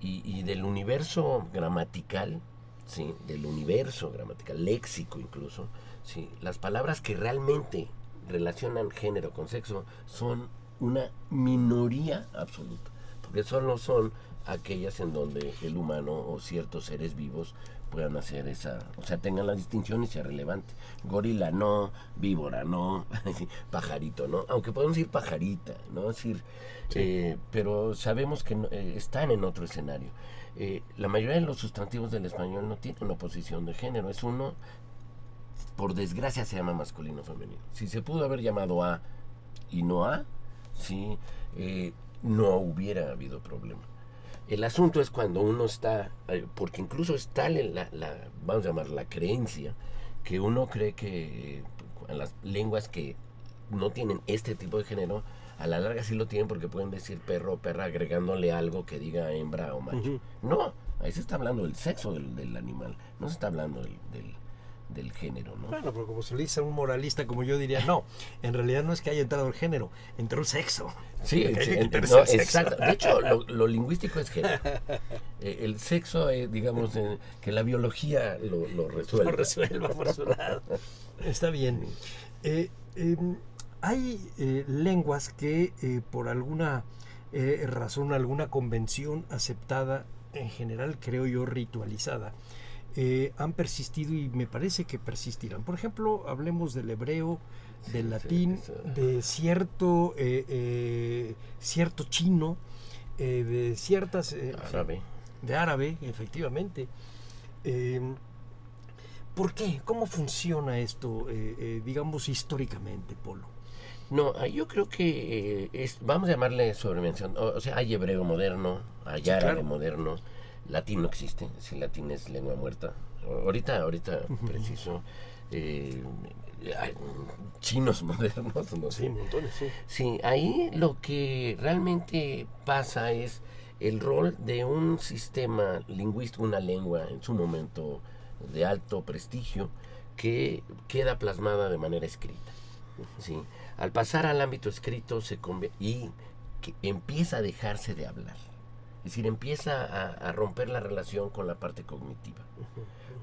Y del universo gramatical, sí, léxico incluso, sí, las palabras que realmente relacionan género con sexo son una minoría absoluta, porque solo son aquellas en donde el humano o ciertos seres vivos puedan hacer o sea, tengan la distinción y sea relevante. Gorila no, víbora no, pajarito no, aunque podemos decir pajarita, ¿no? Es decir, sí. Pero sabemos que están en otro escenario. La mayoría de los sustantivos del español no tienen una posición de género, es uno, por desgracia se llama masculino o femenino. Si se pudo haber llamado A y no A, sí, no hubiera habido problema. El asunto es cuando uno está, porque incluso está vamos a llamar la creencia, que uno cree que en las lenguas que no tienen este tipo de género, a la larga sí lo tienen porque pueden decir perro o perra agregándole algo que diga hembra o macho. Uh-huh. No, Ahí se está hablando del sexo del animal, no se está hablando del género, ¿no? Bueno, pero como se le dice a un moralista como yo diría, no, en realidad no es que haya entrado el género, entró el sexo. Sí, Hay que quitarse no, el sexo. exacto. De hecho, lo lingüístico es género. El sexo, digamos, que la biología lo resuelve. Lo resuelva por su lado. Está bien. Hay lenguas que por alguna razón, alguna convención aceptada, en general creo yo ritualizada, han persistido y me parece que persistirán. Por ejemplo, hablemos del hebreo, del latín, de cierto chino, de ciertas... Árabe. De árabe, efectivamente. ¿Por qué? ¿Cómo funciona esto, digamos, históricamente, Polo? No, yo creo que vamos a llamarle sobremención. O sea, hay hebreo moderno, hay árabe claro. moderno, latín no existe, si latín es lengua muerta. Ahorita preciso, hay chinos modernos, no sé. Sí, montones, sí. Sí, ahí lo que realmente pasa es el rol de un sistema lingüístico, una lengua en su momento de alto prestigio, que queda plasmada de manera escrita. ¿Sí? Al pasar al ámbito escrito y que empieza a dejarse de hablar. Es decir, empieza a romper la relación con la parte cognitiva.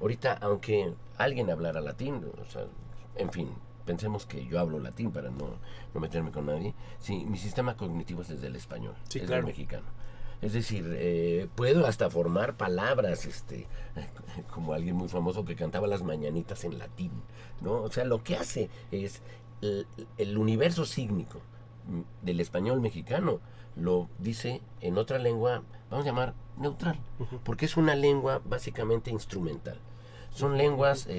Ahorita, aunque alguien hablara latín, o sea, en fin, pensemos que yo hablo latín para no meterme con nadie. Sí, mi sistema cognitivo es desde el español, Sí, es claro. el mexicano. Es decir, puedo hasta formar palabras, como alguien muy famoso que cantaba las mañanitas en latín, ¿no? O sea, lo que hace es el universo sígnico del español mexicano lo dice en otra lengua, vamos a llamar neutral, porque es una lengua básicamente instrumental. Son lenguas,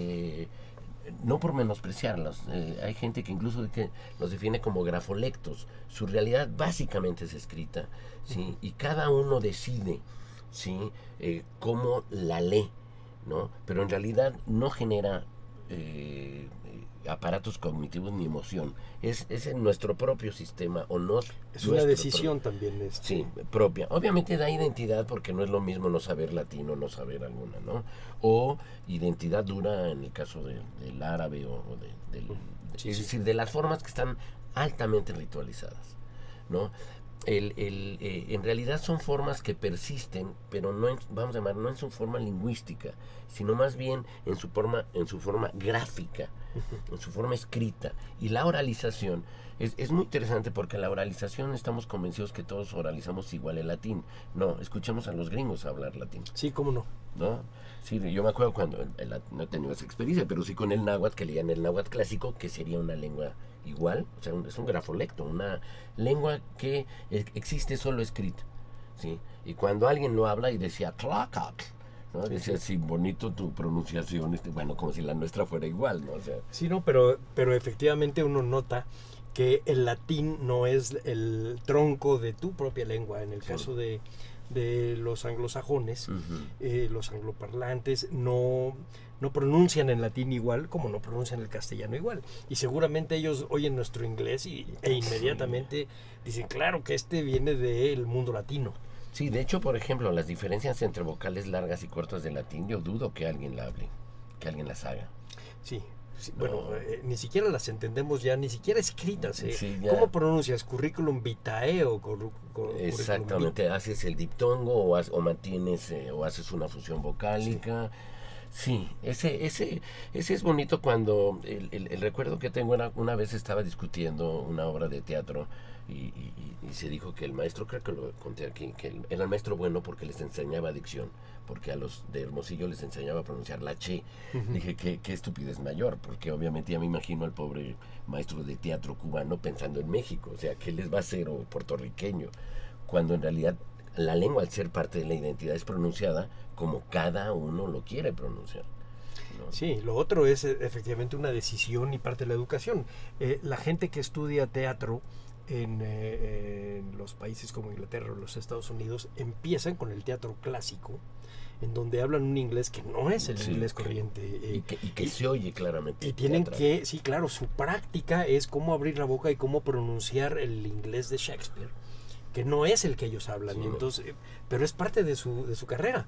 no por menospreciarlas, hay gente que incluso los define como grafolectos. Su realidad básicamente es escrita, ¿sí? Y cada uno decide, ¿sí? Cómo la lee, ¿no? Pero en realidad no genera aparatos cognitivos ni emoción. Es en nuestro propio sistema o no. Es una decisión también. Sí, propia. Obviamente da identidad porque no es lo mismo no saber latín o no saber alguna, ¿no? O identidad dura en el caso del árabe es decir, de las formas que están altamente ritualizadas, ¿no? En realidad son formas que persisten, pero no en su forma lingüística, sino más bien en su forma gráfica, en su forma escrita. Y la oralización es muy interesante porque la oralización estamos convencidos que todos oralizamos igual el latín. No, escuchemos a los gringos hablar latín. Sí, cómo no. ¿No? Sí, yo me acuerdo cuando no he tenido esa experiencia, pero sí con el náhuatl, que leían el náhuatl clásico, que sería una lengua igual, o sea, es un grafolecto, una lengua que existe solo escrita, ¿sí? Y cuando alguien lo habla y decía Tlacatl, ¿no? Decía, sí, bonito tu pronunciación, bueno, como si la nuestra fuera igual, ¿no? O sea, Sí, no, pero efectivamente uno nota que el latín no es el tronco de tu propia lengua. En el caso de los anglosajones, los angloparlantes no pronuncian en latín igual como no pronuncian el castellano igual. Y seguramente ellos oyen nuestro inglés e inmediatamente dicen, claro que este viene del mundo latino. Sí, de hecho, por ejemplo, las diferencias entre vocales largas y cortas del latín, yo dudo que alguien la hable, que alguien las haga. Sí. Sí, No. bueno, ni siquiera las entendemos ya, ni siquiera escritas. Sí, ya. ¿Cómo pronuncias? ¿Currículum vitae o Exactamente, haces el diptongo o mantienes o haces una fusión vocálica. Sí, ese es bonito cuando el recuerdo que tengo era una vez estaba discutiendo una obra de teatro y se dijo que el maestro, creo que lo conté aquí, que era el maestro bueno porque les enseñaba dicción, porque a los de Hermosillo les enseñaba a pronunciar la che. Dije, qué estupidez mayor, porque obviamente ya me imagino al pobre maestro de teatro cubano pensando en México, o sea, ¿qué les va a hacer? O puertorriqueño, cuando en realidad la lengua, al ser parte de la identidad, es pronunciada como cada uno lo quiere pronunciar, ¿no? Sí, lo otro es efectivamente una decisión y parte de la educación. La gente que estudia teatro en los países como Inglaterra o los Estados Unidos empiezan con el teatro clásico, en donde hablan un inglés que no es el inglés corriente. Y que se oye claramente. Y tienen teatral. que, sí, claro, su práctica es cómo abrir la boca y cómo pronunciar el inglés de Shakespeare, que no es el que ellos hablan. Sí, entonces, pero es parte de su carrera.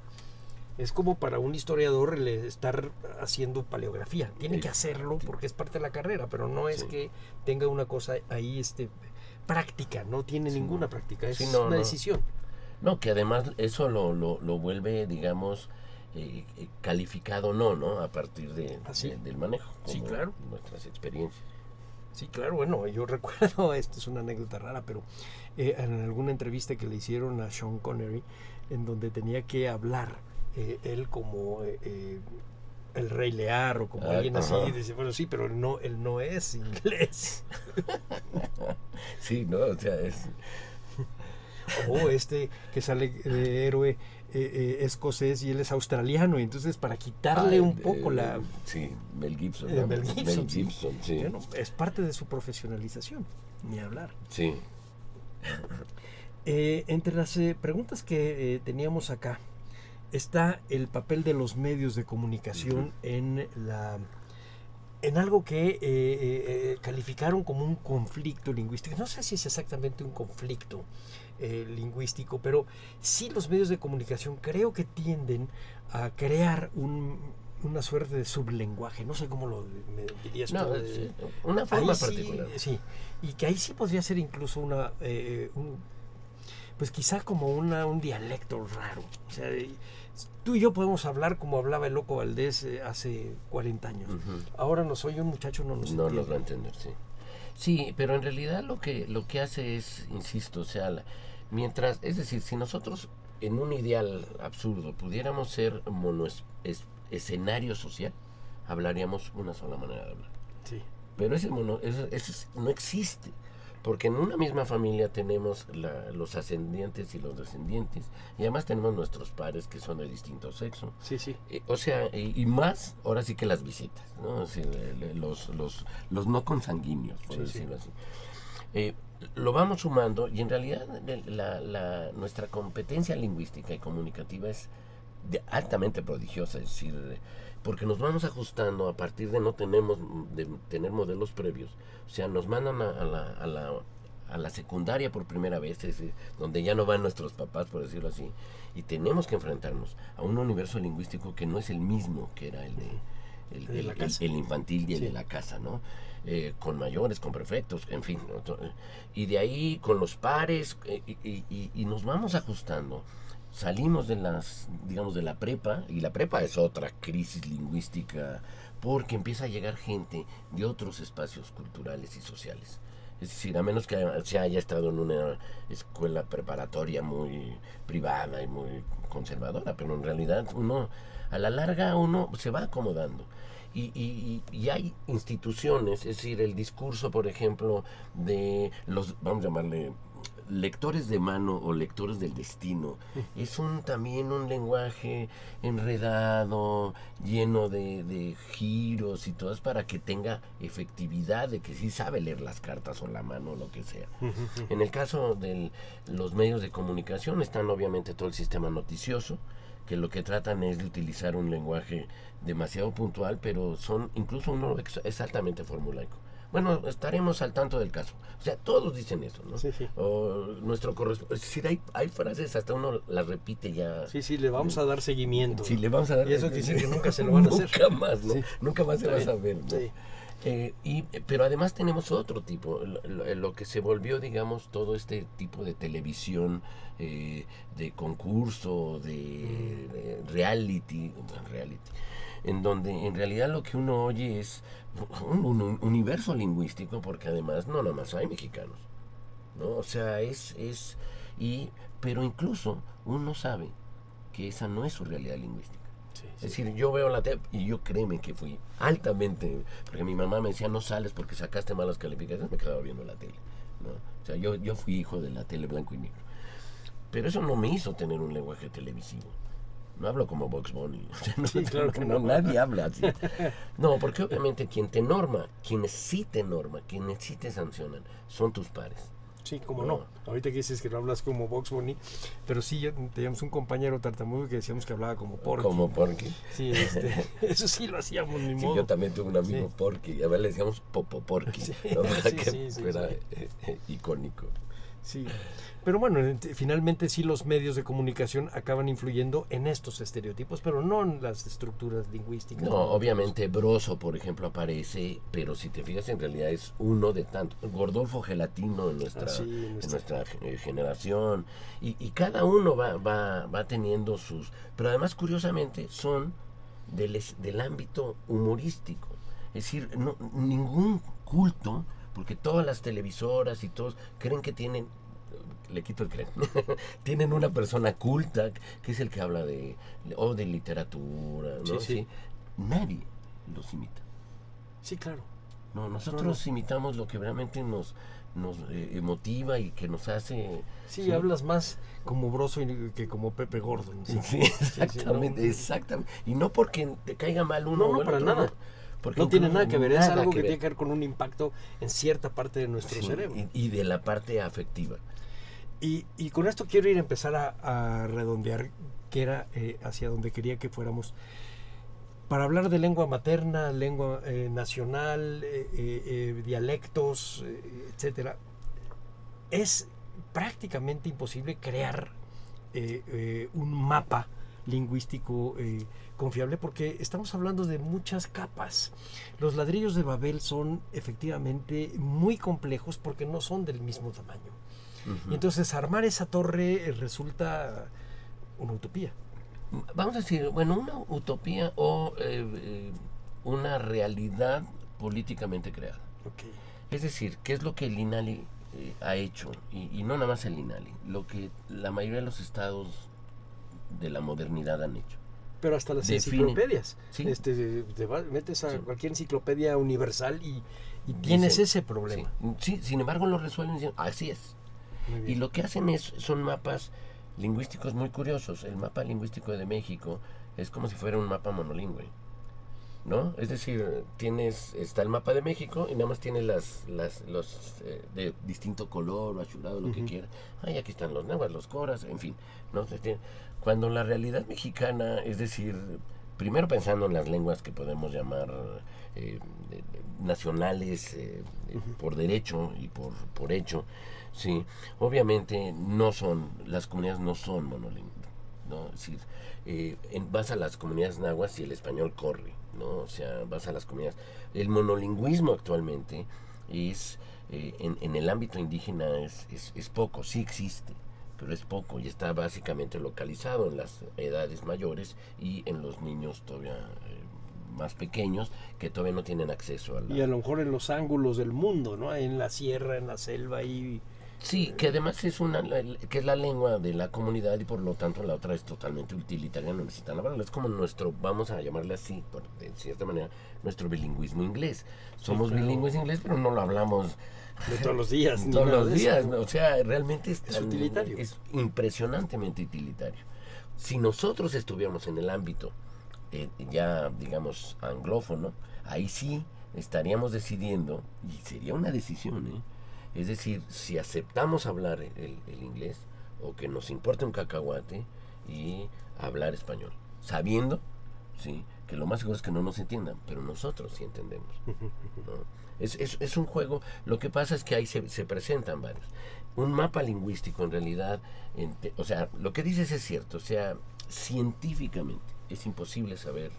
Es como para un historiador estar haciendo paleografía. Tiene que hacerlo porque es parte de la carrera, pero no es que tenga una cosa ahí práctica, no tiene ninguna práctica, es una decisión. No, que además eso lo vuelve, digamos, calificado ¿no? A partir del manejo. Sí, claro. Nuestras experiencias. Sí, claro, bueno, yo recuerdo, esto es una anécdota rara, pero en alguna entrevista que le hicieron a Sean Connery, en donde tenía que hablar él como el Rey Lear o como alguien así, dice, bueno, sí, pero él no es inglés. Sí, ¿no? O sea, es... O que sale de héroe escocés y él es australiano, y entonces para quitarle un poco la... Sí, Mel Gibson. Mel Gibson, sí. Bueno, es parte de su profesionalización, ni hablar. Sí. Entre las preguntas que teníamos acá está el papel de los medios de comunicación en algo que calificaron como un conflicto lingüístico. No sé si es exactamente un conflicto lingüístico, pero sí los medios de comunicación creo que tienden a crear una suerte de sublenguaje. No sé cómo lo dirías tú. Una forma ahí particular. Sí, y que ahí sí podría ser incluso pues quizá como un dialecto raro. O sea, tú y yo podemos hablar como hablaba el Loco Valdés hace 40 años. Ahora nos oye un muchacho, no nos entiende. No nos va a entender, sí. Sí, pero en realidad lo que hace es, insisto, o sea, es decir, si nosotros en un ideal absurdo pudiéramos ser escenario social, hablaríamos una sola manera de hablar. Sí. Pero ese no existe. Porque en una misma familia tenemos los ascendientes y los descendientes, y además tenemos nuestros pares que son de distinto sexo. Sí, sí. O sea, y más, ahora sí que las visitas, ¿no? Es decir, los no consanguíneos, por decirlo así. Lo vamos sumando, y en realidad nuestra competencia lingüística y comunicativa es altamente prodigiosa, es decir, porque nos vamos ajustando a partir de tener modelos previos. O sea, nos mandan a la secundaria por primera vez, donde ya no van nuestros papás, por decirlo así, y tenemos que enfrentarnos a un universo lingüístico que no es el mismo que era el infantil y el de la casa, ¿no? Con mayores, con prefectos, en fin, ¿no? Y de ahí con los pares, y nos vamos ajustando. Salimos de la prepa, y la prepa es otra crisis lingüística, porque empieza a llegar gente de otros espacios culturales y sociales. Es decir, a menos que se haya estado en una escuela preparatoria muy privada y muy conservadora, pero en realidad a la larga uno se va acomodando. Y hay instituciones, es decir, el discurso, por ejemplo, de los, vamos a llamarle, lectores de mano o lectores del destino, es también un lenguaje enredado, lleno de giros y todo, es para que tenga efectividad, de que sí sabe leer las cartas o la mano o lo que sea. En el caso de los medios de comunicación están obviamente todo el sistema noticioso, que lo que tratan es de utilizar un lenguaje demasiado puntual, pero incluso uno es altamente formulaico. Bueno, estaremos al tanto del caso. O sea, todos dicen eso, ¿no? Sí, sí. O nuestro corresponsal. Es decir, hay frases, hasta uno las repite ya. Sí, le vamos a dar seguimiento. Sí, le vamos a dar. Y eso quiere decir que nunca se lo van a hacer. Nunca más, ¿no? Sí. Nunca más se va a saber, ¿no? Sí. Pero además tenemos otro tipo, lo que se volvió, digamos, todo este tipo de televisión, de concurso, de reality, en donde en realidad lo que uno oye es un universo lingüístico, porque además no nada más hay mexicanos, ¿no? O sea, pero incluso uno sabe que esa no es su realidad lingüística. Sí. Es decir, yo veo la tele y yo créeme que fui altamente, porque mi mamá me decía, no sales porque sacaste malas calificaciones, me quedaba viendo la tele, ¿no? O sea, yo fui hijo de la tele blanco y negro. Pero eso no me hizo tener un lenguaje televisivo. No hablo como Bugs Bunny. O sea, claro que no. Nadie habla así. No, porque obviamente quienes sí te sancionan, son tus pares. Sí, como no. Ahorita que dices que no hablas como Bugs Bunny, pero sí teníamos un compañero tartamudo que decíamos que hablaba como Porky. Como Porky. Sí, eso sí lo hacíamos, ni modo. Yo también tuve un amigo Porky, y a ver le decíamos Popo Porky, Sí, ¿no? Para sí, que sí, fuera icónico. Sí, pero bueno, finalmente sí los medios de comunicación acaban influyendo en estos estereotipos, pero no en las estructuras lingüísticas. No, obviamente Broso, por ejemplo, aparece, pero si te fijas en realidad es uno de tantos. Gordolfo Gelatino en nuestra, en nuestra generación, y cada uno va teniendo sus... Pero además, curiosamente, son del ámbito humorístico. Es decir, no, ningún culto, porque todas las televisoras y todos creen que tienen, le quito el creen, tienen una persona culta que es el que habla de literatura, ¿no? Sí. Nadie los imita. Sí, claro. No, nosotros imitamos lo que realmente nos motiva y que nos hace... Sí, hablas más como Broso que como Pepe Gordon. Sí, exactamente, exactamente. Y no porque te caiga mal uno. No, para nada. Porque no tiene nada que ver, es algo que tiene que ver con un impacto en cierta parte de nuestro cerebro. Y de la parte afectiva. Y con esto quiero empezar a redondear, que era hacia donde quería que fuéramos, para hablar de lengua materna, lengua nacional, dialectos, etcétera. Es prácticamente imposible crear un mapa lingüístico confiable, porque estamos hablando de muchas capas. Los ladrillos de Babel son efectivamente muy complejos porque no son del mismo tamaño. Y entonces armar esa torre resulta una utopía. Vamos a decir, bueno, una utopía o una realidad políticamente creada. Okay. Es decir, ¿qué es lo que el INALI ha hecho? Y no nada más el INALI, lo que la mayoría de los estados de la modernidad han hecho. Pero hasta las enciclopedias. ¿Sí? Te metes a cualquier enciclopedia universal y tienes ese problema. Sí, sin embargo lo resuelven diciendo, así es. Y lo que hacen son mapas lingüísticos muy curiosos. El mapa lingüístico de México es como si fuera un mapa monolingüe, ¿no? Es decir, está el mapa de México y nada más tiene los de distinto color o achurado, lo que quiera. Aquí están los náhuatl, los coras, en fin, ¿no? Cuando la realidad mexicana, es decir, primero pensando en las lenguas que podemos llamar nacionales por derecho y por hecho, sí, obviamente las comunidades no son monolingües, ¿no? Es decir, vas a las comunidades nahuas y el español corre, ¿no? O sea, vas a las comunidades... El monolingüismo actualmente es, en el ámbito indígena es poco, sí existe, pero es poco y está básicamente localizado en las edades mayores y en los niños todavía más pequeños que todavía no tienen acceso a y a lo mejor en los ángulos del mundo, ¿no? En la sierra, en la selva y... Sí, que además que es la lengua de la comunidad y por lo tanto la otra es totalmente utilitaria, no necesitan hablarlo. Es como nuestro, vamos a llamarle así, de cierta manera, nuestro bilingüismo inglés. Somos bilingües inglés, pero no lo hablamos de todos los días. Todos los días, o sea, realmente es utilitario. Es impresionantemente utilitario. Si nosotros estuviéramos en el ámbito ya, digamos, anglófono, ahí sí estaríamos decidiendo, y sería una decisión, es decir, si aceptamos hablar el inglés o que nos importe un cacahuate y hablar español, sabiendo, sí, que lo más seguro es que no nos entiendan, pero nosotros sí entendemos, ¿no? Es un juego. Lo que pasa es que ahí se presentan varios. Un mapa lingüístico en realidad, o sea, lo que dices es cierto, o sea, científicamente es imposible saber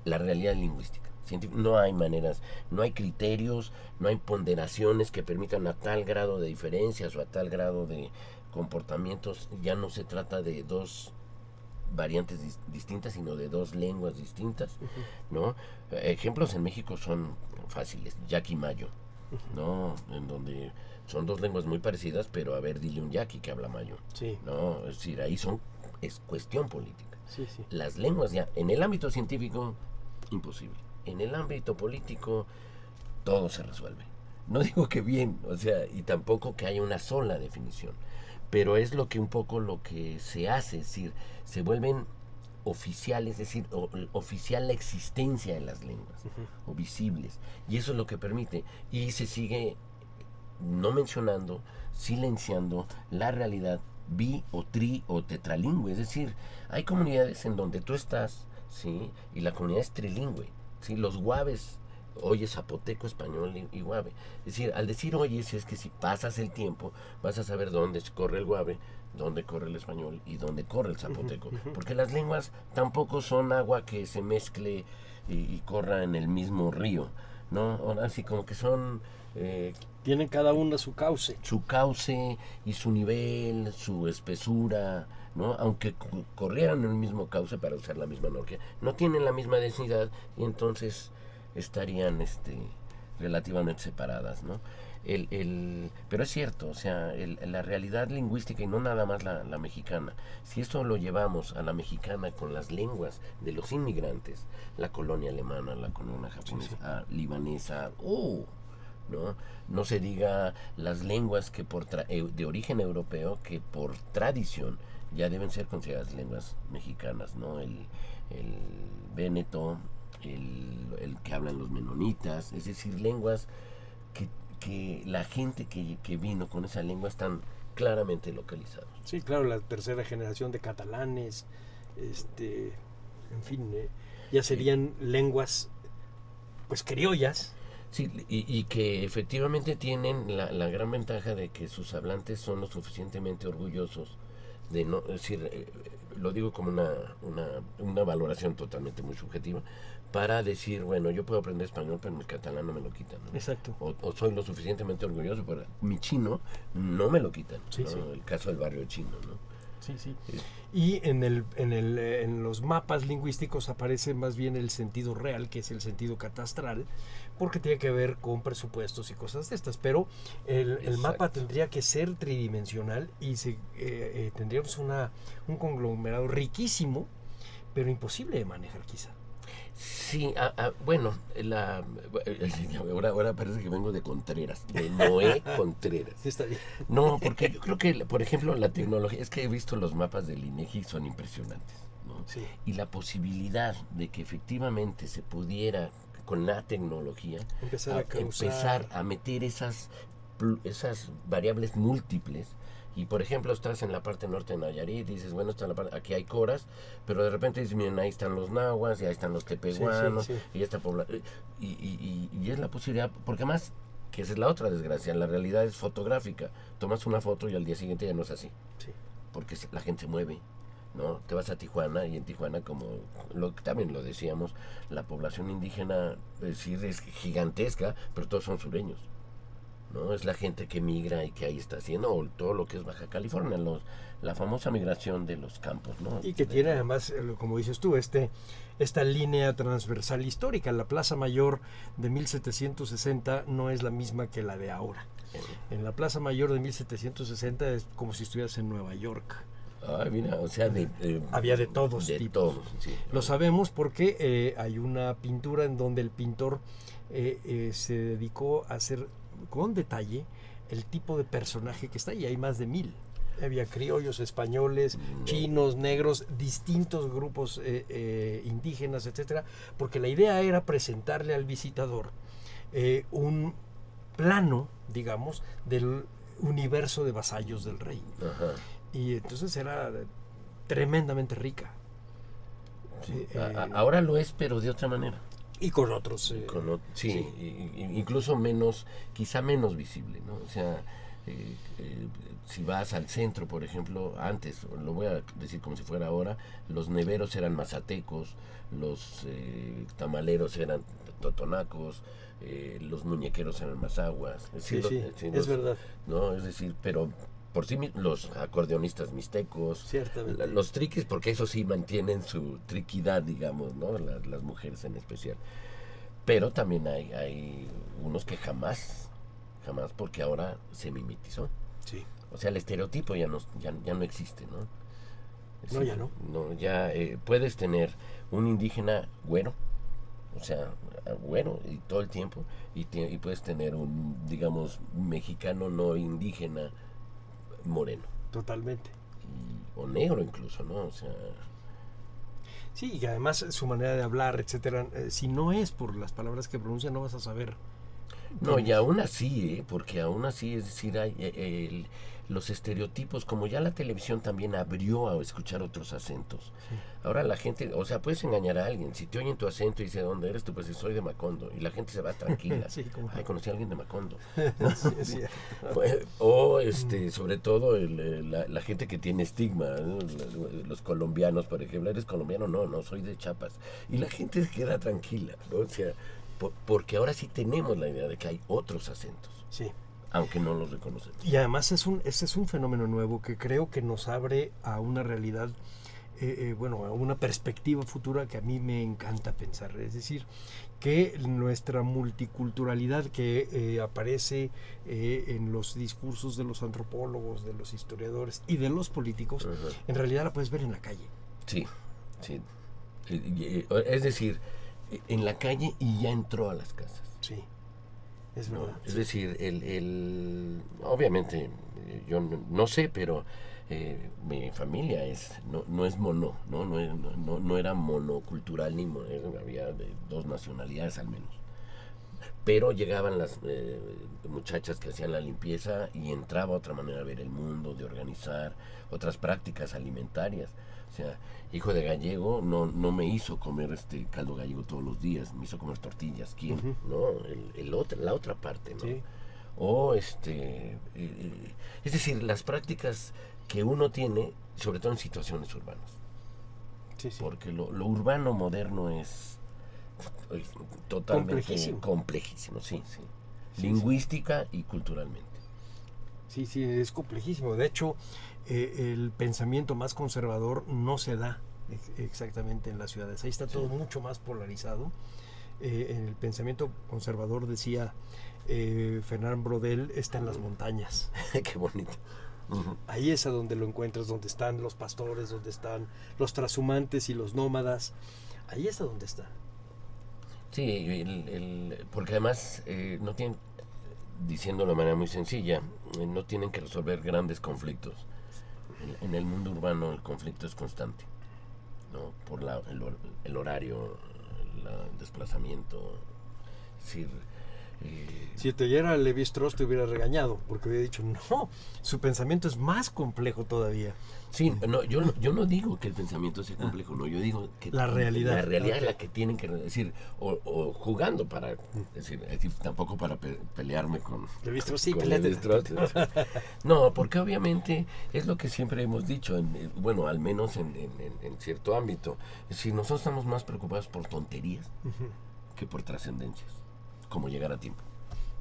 la realidad lingüística. No hay maneras, no hay criterios, no hay ponderaciones que permitan a tal grado de diferencias o a tal grado de comportamientos. Ya no se trata de dos variantes distintas, sino de dos lenguas distintas, ¿no? Ejemplos en México son fáciles, yaqui mayo, ¿no? En donde son dos lenguas muy parecidas, pero a ver, dile un yaqui que habla mayo, sí, ¿no? Es decir, ahí es cuestión política. Sí, sí. Las lenguas ya, en el ámbito científico, imposible. En el ámbito político, todo se resuelve. No digo que bien, o sea, y tampoco que haya una sola definición, pero es un poco lo que se hace, es decir, se vuelven oficiales, es decir, oficial la existencia de las lenguas, o visibles, y eso es lo que permite, y se sigue no mencionando, silenciando la realidad o tri o tetralingüe, es decir, hay comunidades en donde tú estás, ¿sí? Y la comunidad es trilingüe, ¿sí? Los guaves oye zapoteco, español y guave. Es decir, al decir oyes es que si pasas el tiempo vas a saber dónde corre el guave, dónde corre el español y dónde corre el zapoteco. Porque las lenguas tampoco son agua que se mezcle y corra en el mismo río, ¿no? Ahora sí, como que son... Tienen cada una su cauce. Su cauce y su nivel, su espesura, ¿no? Aunque corrieran el mismo cauce para usar la misma analogía, no tienen la misma densidad y entonces estarían relativamente separadas, ¿no? Pero es cierto, o sea, la realidad lingüística, y no nada más la mexicana, si esto lo llevamos a la mexicana con las lenguas de los inmigrantes, la colonia alemana, la colonia japonesa, libanesa, ¿no? No se diga las lenguas que de origen europeo que por tradición ya deben ser consideradas lenguas mexicanas, ¿no? El véneto, el que hablan los menonitas, es decir, lenguas que la gente que vino con esa lengua están claramente localizados. Sí, claro, la tercera generación de catalanes, en fin, ya serían lenguas pues criollas. Sí, y que efectivamente tienen la gran ventaja de que sus hablantes son lo suficientemente orgullosos de no, es decir, lo digo como una valoración totalmente muy subjetiva, para decir, bueno, yo puedo aprender español, pero mi catalán no me lo quitan, ¿no? Exacto. O soy lo suficientemente orgulloso, pero mi chino no me lo quitan, sí, ¿no? sí. El caso del barrio chino, ¿no? Sí, sí. Y en los mapas lingüísticos aparece más bien el sentido real, que es el sentido catastral, porque tiene que ver con presupuestos y cosas de estas. Pero el mapa tendría que ser tridimensional y tendríamos un conglomerado riquísimo, pero imposible de manejar quizá. Sí, bueno, ahora parece que vengo de Contreras, de Noé Contreras. Sí, está bien. No, porque yo creo que, por ejemplo, la tecnología, es que he visto los mapas del INEGI, son impresionantes, ¿no? Sí. Y la posibilidad de que efectivamente se pudiera, con la tecnología, empezar a meter esas variables múltiples. Y por ejemplo, estás en la parte norte de Nayarit y dices, bueno, aquí hay coras, pero de repente dices, miren, ahí están los nahuas y ahí están los tepehuanos, sí. y esta población, y es la posibilidad, porque además, que esa es la otra desgracia, la realidad es fotográfica, tomas una foto y al día siguiente ya no es así, Sí. porque la gente se mueve, ¿no? Te vas a Tijuana y en Tijuana, como también lo decíamos, la población indígena es gigantesca, pero todos son sureños, ¿no? Es la gente que migra y que ahí está haciendo, o todo lo que es Baja California, la famosa migración de los campos, ¿no? Y que tiene además, como dices tú, esta línea transversal histórica. La Plaza Mayor de 1760 no es la misma que la de ahora. En la Plaza Mayor de 1760 es como si estuvieras en Nueva York. Ay, mira, o sea, había de todos tipos. Todos, sí. Lo sabemos porque hay una pintura en donde el pintor se dedicó a hacer con detalle el tipo de personaje que está ahí. Hay más de 1000. Había criollos, españoles, chinos, negros, distintos grupos indígenas, etcétera, porque la idea era presentarle al visitador un plano, digamos, del universo de vasallos del rey. Ajá. Y entonces era tremendamente rica. Sí. Ahora lo es, pero de otra manera. Y con otros. Sí. Incluso quizá menos visible, ¿no? O sea, si vas al centro, por ejemplo, antes, lo voy a decir como si fuera ahora, los neveros eran mazatecos, los tamaleros eran totonacos, los muñequeros eran mazahuas. Es verdad. ¿No? Es decir, pero por sí mismos, los acordeonistas mixtecos, ciertamente, los triquis, porque eso sí mantienen su triquidad, digamos, ¿no? Las mujeres en especial. Pero también hay unos que jamás, porque ahora se mimetizó. Sí. O sea, el estereotipo ya no existe, ¿no? No, ya no. No, ya puedes tener un indígena güero, o sea, güero y todo el tiempo, y puedes tener un, digamos, mexicano no indígena moreno. Totalmente. O negro incluso, ¿no? O sea... Sí, y además su manera de hablar, etcétera, si no es por las palabras que pronuncia, no vas a saber No, y aún así, porque aún así, es decir, hay los estereotipos, como ya la televisión también abrió a escuchar otros acentos. Sí. Ahora la gente, o sea, puedes engañar a alguien. Si te oyen tu acento y dice, ¿dónde eres tú? Pues soy de Macondo. Y la gente se va tranquila. Sí, como... Ay, conocí a alguien de Macondo. Sí, es cierto. O, sobre todo, la gente que tiene estigma, ¿no? Los colombianos, por ejemplo. ¿Eres colombiano? No, no, soy de Chiapas. Y la gente se queda tranquila, ¿no? O sea, porque ahora sí tenemos la idea de que hay otros acentos. Sí. Aunque no los reconocemos. Y además ese es un fenómeno nuevo que creo que nos abre a una realidad, bueno, a una perspectiva futura que a mí me encanta pensar. Es decir, que nuestra multiculturalidad que aparece en los discursos de los antropólogos, de los historiadores y de los políticos, en realidad la puedes ver en la calle. Sí, sí. Es decir, en la calle y ya entró a las casas. Sí. Es verdad. ¿No? Es decir, obviamente, yo no sé, pero mi familia no es mono, no era monocultural, había de dos nacionalidades al menos. Pero llegaban las muchachas que hacían la limpieza y entraba otra manera de ver el mundo, de organizar, otras prácticas alimentarias. O sea, hijo de gallego no me hizo comer caldo gallego todos los días, me hizo comer tortillas. ¿Quién? No, la otra parte, ¿no? Sí. O es decir, las prácticas que uno tiene, sobre todo en situaciones urbanas. Sí, sí. Porque lo urbano moderno es totalmente complejísimo, sí. Lingüística y culturalmente. Sí, sí, es complejísimo. De hecho, el pensamiento más conservador no se da exactamente en las ciudades. Ahí está todo mucho más polarizado. El pensamiento conservador, decía Fernand Braudel, está en las montañas. Qué bonito. Uh-huh. Ahí es a donde lo encuentras, donde están los pastores, donde están los trashumantes y los nómadas. Ahí es a donde está. Sí, porque además no tienen, diciéndolo de manera muy sencilla, no tienen que resolver grandes conflictos. En el mundo urbano el conflicto es constante, ¿no? Por el horario, el desplazamiento. Es decir, si te oyera Lévi-Strauss te hubiera regañado, porque hubiera dicho, no, su pensamiento es más complejo todavía. Sí, no, yo no digo que el pensamiento sea complejo, no, yo digo que la realidad es la que tienen que decir, o jugando para, decir, tampoco para pelearme con Lévi-Strauss, sí, no, porque obviamente es lo que siempre hemos dicho, bueno, al menos en cierto ámbito, es decir, nosotros estamos más preocupados por tonterías que por trascendencias, como llegar a tiempo.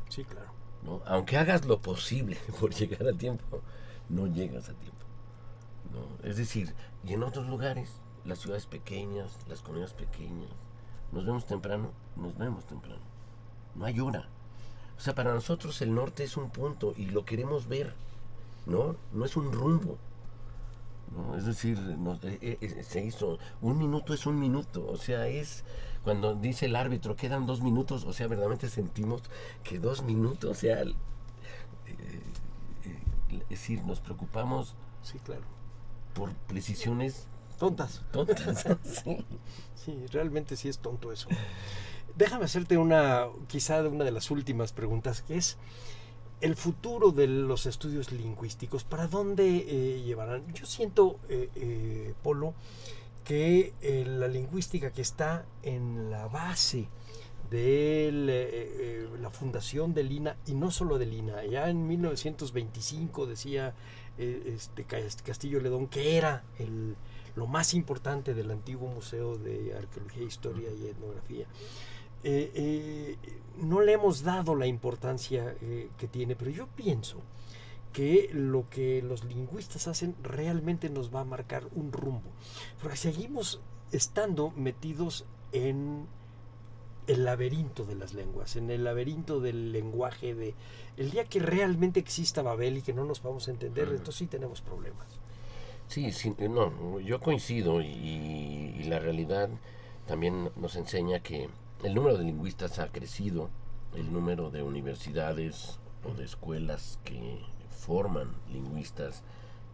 Sí, claro. ¿No? Aunque hagas lo posible por llegar a tiempo, no llegas a tiempo. ¿No? Es decir, y en otros lugares, las ciudades pequeñas, las comunidades pequeñas, nos vemos temprano. No hay hora. O sea, para nosotros el norte es un punto y lo queremos ver, ¿no? No es un rumbo. ¿No? Es decir, se hizo, un minuto es un minuto, o sea, es cuando dice el árbitro, quedan 2 minutos, o sea, verdaderamente sentimos que 2 minutos, o sea, es decir, nos preocupamos, sí, claro, por precisiones tontas. Sí. Sí, realmente sí es tonto eso. Déjame hacerte quizá una de las últimas preguntas, que es el futuro de los estudios lingüísticos. ¿Para dónde llevarán? Yo siento, Polo, que la lingüística que está en la base de la fundación del INAH, y no solo del INAH, ya en 1925 decía Castillo Ledón que era lo más importante del antiguo Museo de Arqueología, Historia y Etnografía. No le hemos dado la importancia que tiene, pero yo pienso que lo que los lingüistas hacen realmente nos va a marcar un rumbo, porque seguimos estando metidos en el laberinto de las lenguas, en el laberinto del lenguaje. El día que realmente exista Babel y que no nos vamos a entender, entonces sí tenemos problemas. Sí, no, yo coincido y la realidad también nos enseña que el número de lingüistas ha crecido, el número de universidades o de escuelas que forman lingüistas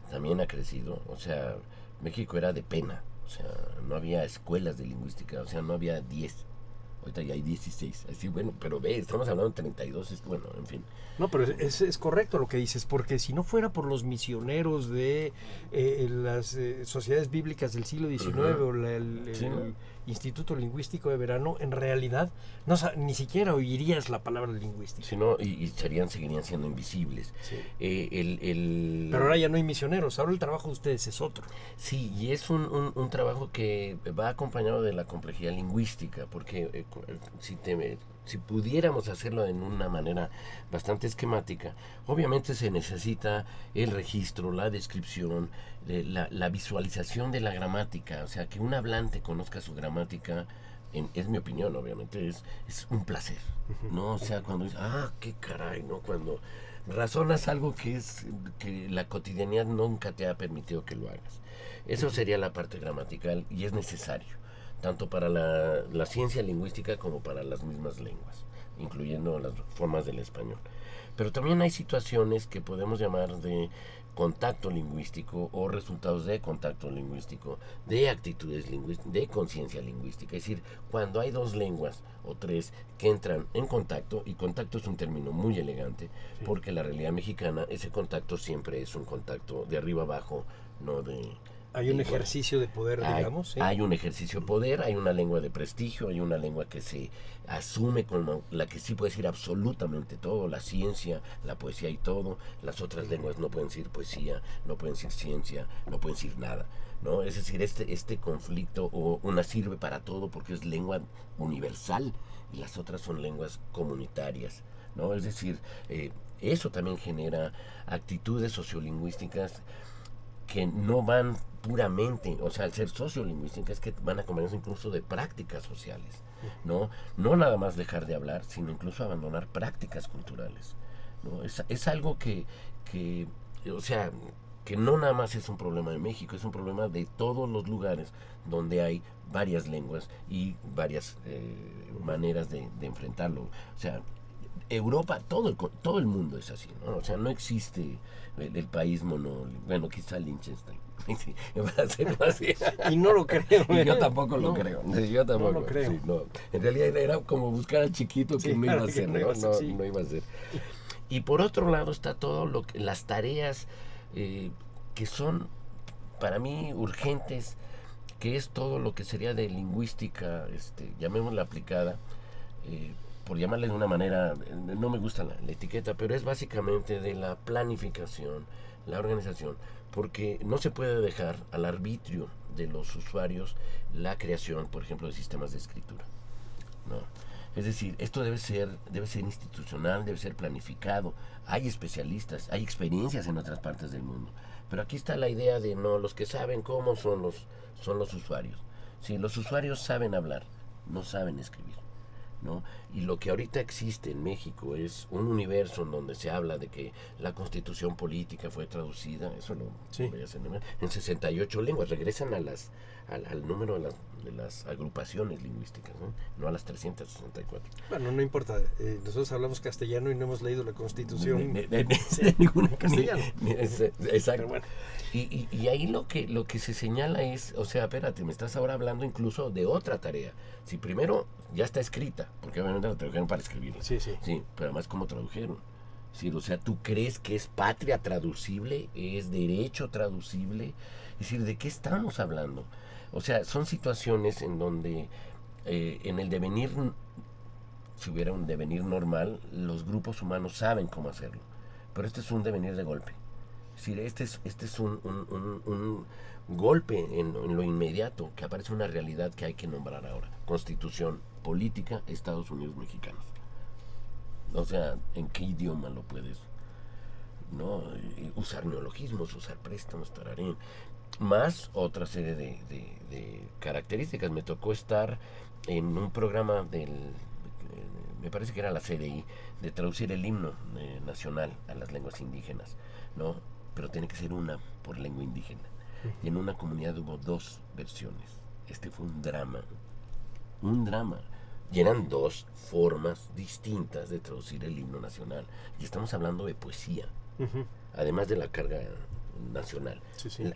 también ha crecido. O sea, México era de pena, o sea, no había escuelas de lingüística, o sea, no había 10. ahorita ya hay 16, así bueno, pero ve, estamos hablando de 32, bueno, en fin. No, pero es correcto lo que dices, porque si no fuera por los misioneros de las sociedades bíblicas del siglo XIX o el Instituto Lingüístico de Verano, en realidad ni siquiera oirías la palabra lingüística. Si no, y seguirían siendo invisibles. Sí. Pero ahora ya no hay misioneros, ahora el trabajo de ustedes es otro. Sí, y es un trabajo que va acompañado de la complejidad lingüística, porque si pudiéramos hacerlo en una manera bastante esquemática, obviamente se necesita el registro, la descripción, la visualización de la gramática, o sea, que un hablante conozca su gramática, es mi opinión, obviamente, es un placer, ¿no? O sea, cuando dices, qué caray, ¿no? Cuando razonas algo que la cotidianidad nunca te ha permitido que lo hagas. Eso sería la parte gramatical y es necesario, tanto para la ciencia lingüística como para las mismas lenguas, incluyendo las formas del español. Pero también hay situaciones que podemos llamar de contacto lingüístico o resultados de contacto lingüístico, de actitudes lingüísticas, de conciencia lingüística. Es decir, cuando hay dos lenguas o tres que entran en contacto, y contacto es un término muy elegante, porque la realidad mexicana, ese contacto siempre es un contacto de arriba abajo, no de... Hay un ejercicio de poder, digamos. ¿Sí? Hay un ejercicio de poder, hay una lengua de prestigio, hay una lengua que se asume como la que sí puede decir absolutamente todo, la ciencia, la poesía y todo. Las otras lenguas no pueden decir poesía, no pueden decir ciencia, no pueden decir nada, ¿no? Es decir, este conflicto, o una sirve para todo porque es lengua universal y las otras son lenguas comunitarias, ¿no? Es decir, eso también genera actitudes sociolingüísticas que no van puramente, o sea, al ser sociolingüísticas, que van acompañadas incluso de prácticas sociales, ¿no? No nada más dejar de hablar, sino incluso abandonar prácticas culturales, ¿no? Es algo que, o sea, que no nada más es un problema de México, es un problema de todos los lugares donde hay varias lenguas y varias maneras de enfrentarlo. O sea, Europa, todo el mundo es así, ¿no? O sea, no existe el país bueno, quizá Liechtenstein. Y no lo creo. Y yo tampoco lo creo. Yo tampoco. No lo creo. Sí, no. En realidad era como buscar al chiquito que no iba a ser, no iba a ser. Y por otro lado está todo las tareas que son para mí urgentes, que es todo lo que sería de lingüística, llamémosla aplicada, por llamarle de una manera, no me gusta la etiqueta, pero es básicamente de la planificación, la organización, porque no se puede dejar al arbitrio de los usuarios la creación, por ejemplo, de sistemas de escritura, ¿no? Es decir, esto debe ser institucional, debe ser planificado. Hay especialistas, hay experiencias en otras partes del mundo, pero aquí está la idea de los que saben cómo son los usuarios. Si los usuarios saben hablar, no saben escribir, ¿no? Y lo que ahorita existe en México es un universo en donde se habla de que la constitución política fue traducida, eso voy a hacer, en 68 lenguas, regresan al número de las agrupaciones lingüísticas, no a las 364. Bueno, no importa, nosotros hablamos castellano y no hemos leído la constitución de ninguna castellano. Exacto. Bueno. Y ahí lo que se señala es, o sea, espérate, me estás ahora hablando incluso de otra tarea. Si primero ya está escrita, porque obviamente la tradujeron para escribirla. Sí, pero además ¿cómo tradujeron? Sí, o sea, ¿tú crees que es patria traducible? ¿Es derecho traducible? Es decir, ¿de qué estamos hablando? O sea, son situaciones en donde en el devenir, si hubiera un devenir normal, los grupos humanos saben cómo hacerlo. Pero este es un devenir de golpe. Es decir, este es un golpe en lo inmediato, que aparece una realidad que hay que nombrar ahora. Constitución política, Estados Unidos mexicanos. O sea, ¿en qué idioma lo puedes? ¿No? Usar neologismos, usar préstamos, tararín. Más otra serie de características. Me tocó estar en un programa me parece que era la CDI, de traducir el himno nacional a las lenguas indígenas, ¿no? Pero tiene que ser una por lengua indígena. Y en una comunidad hubo 2 versiones. Fue un drama. Y eran 2 formas distintas de traducir el himno nacional. Y estamos hablando de poesía, además de la carga nacional.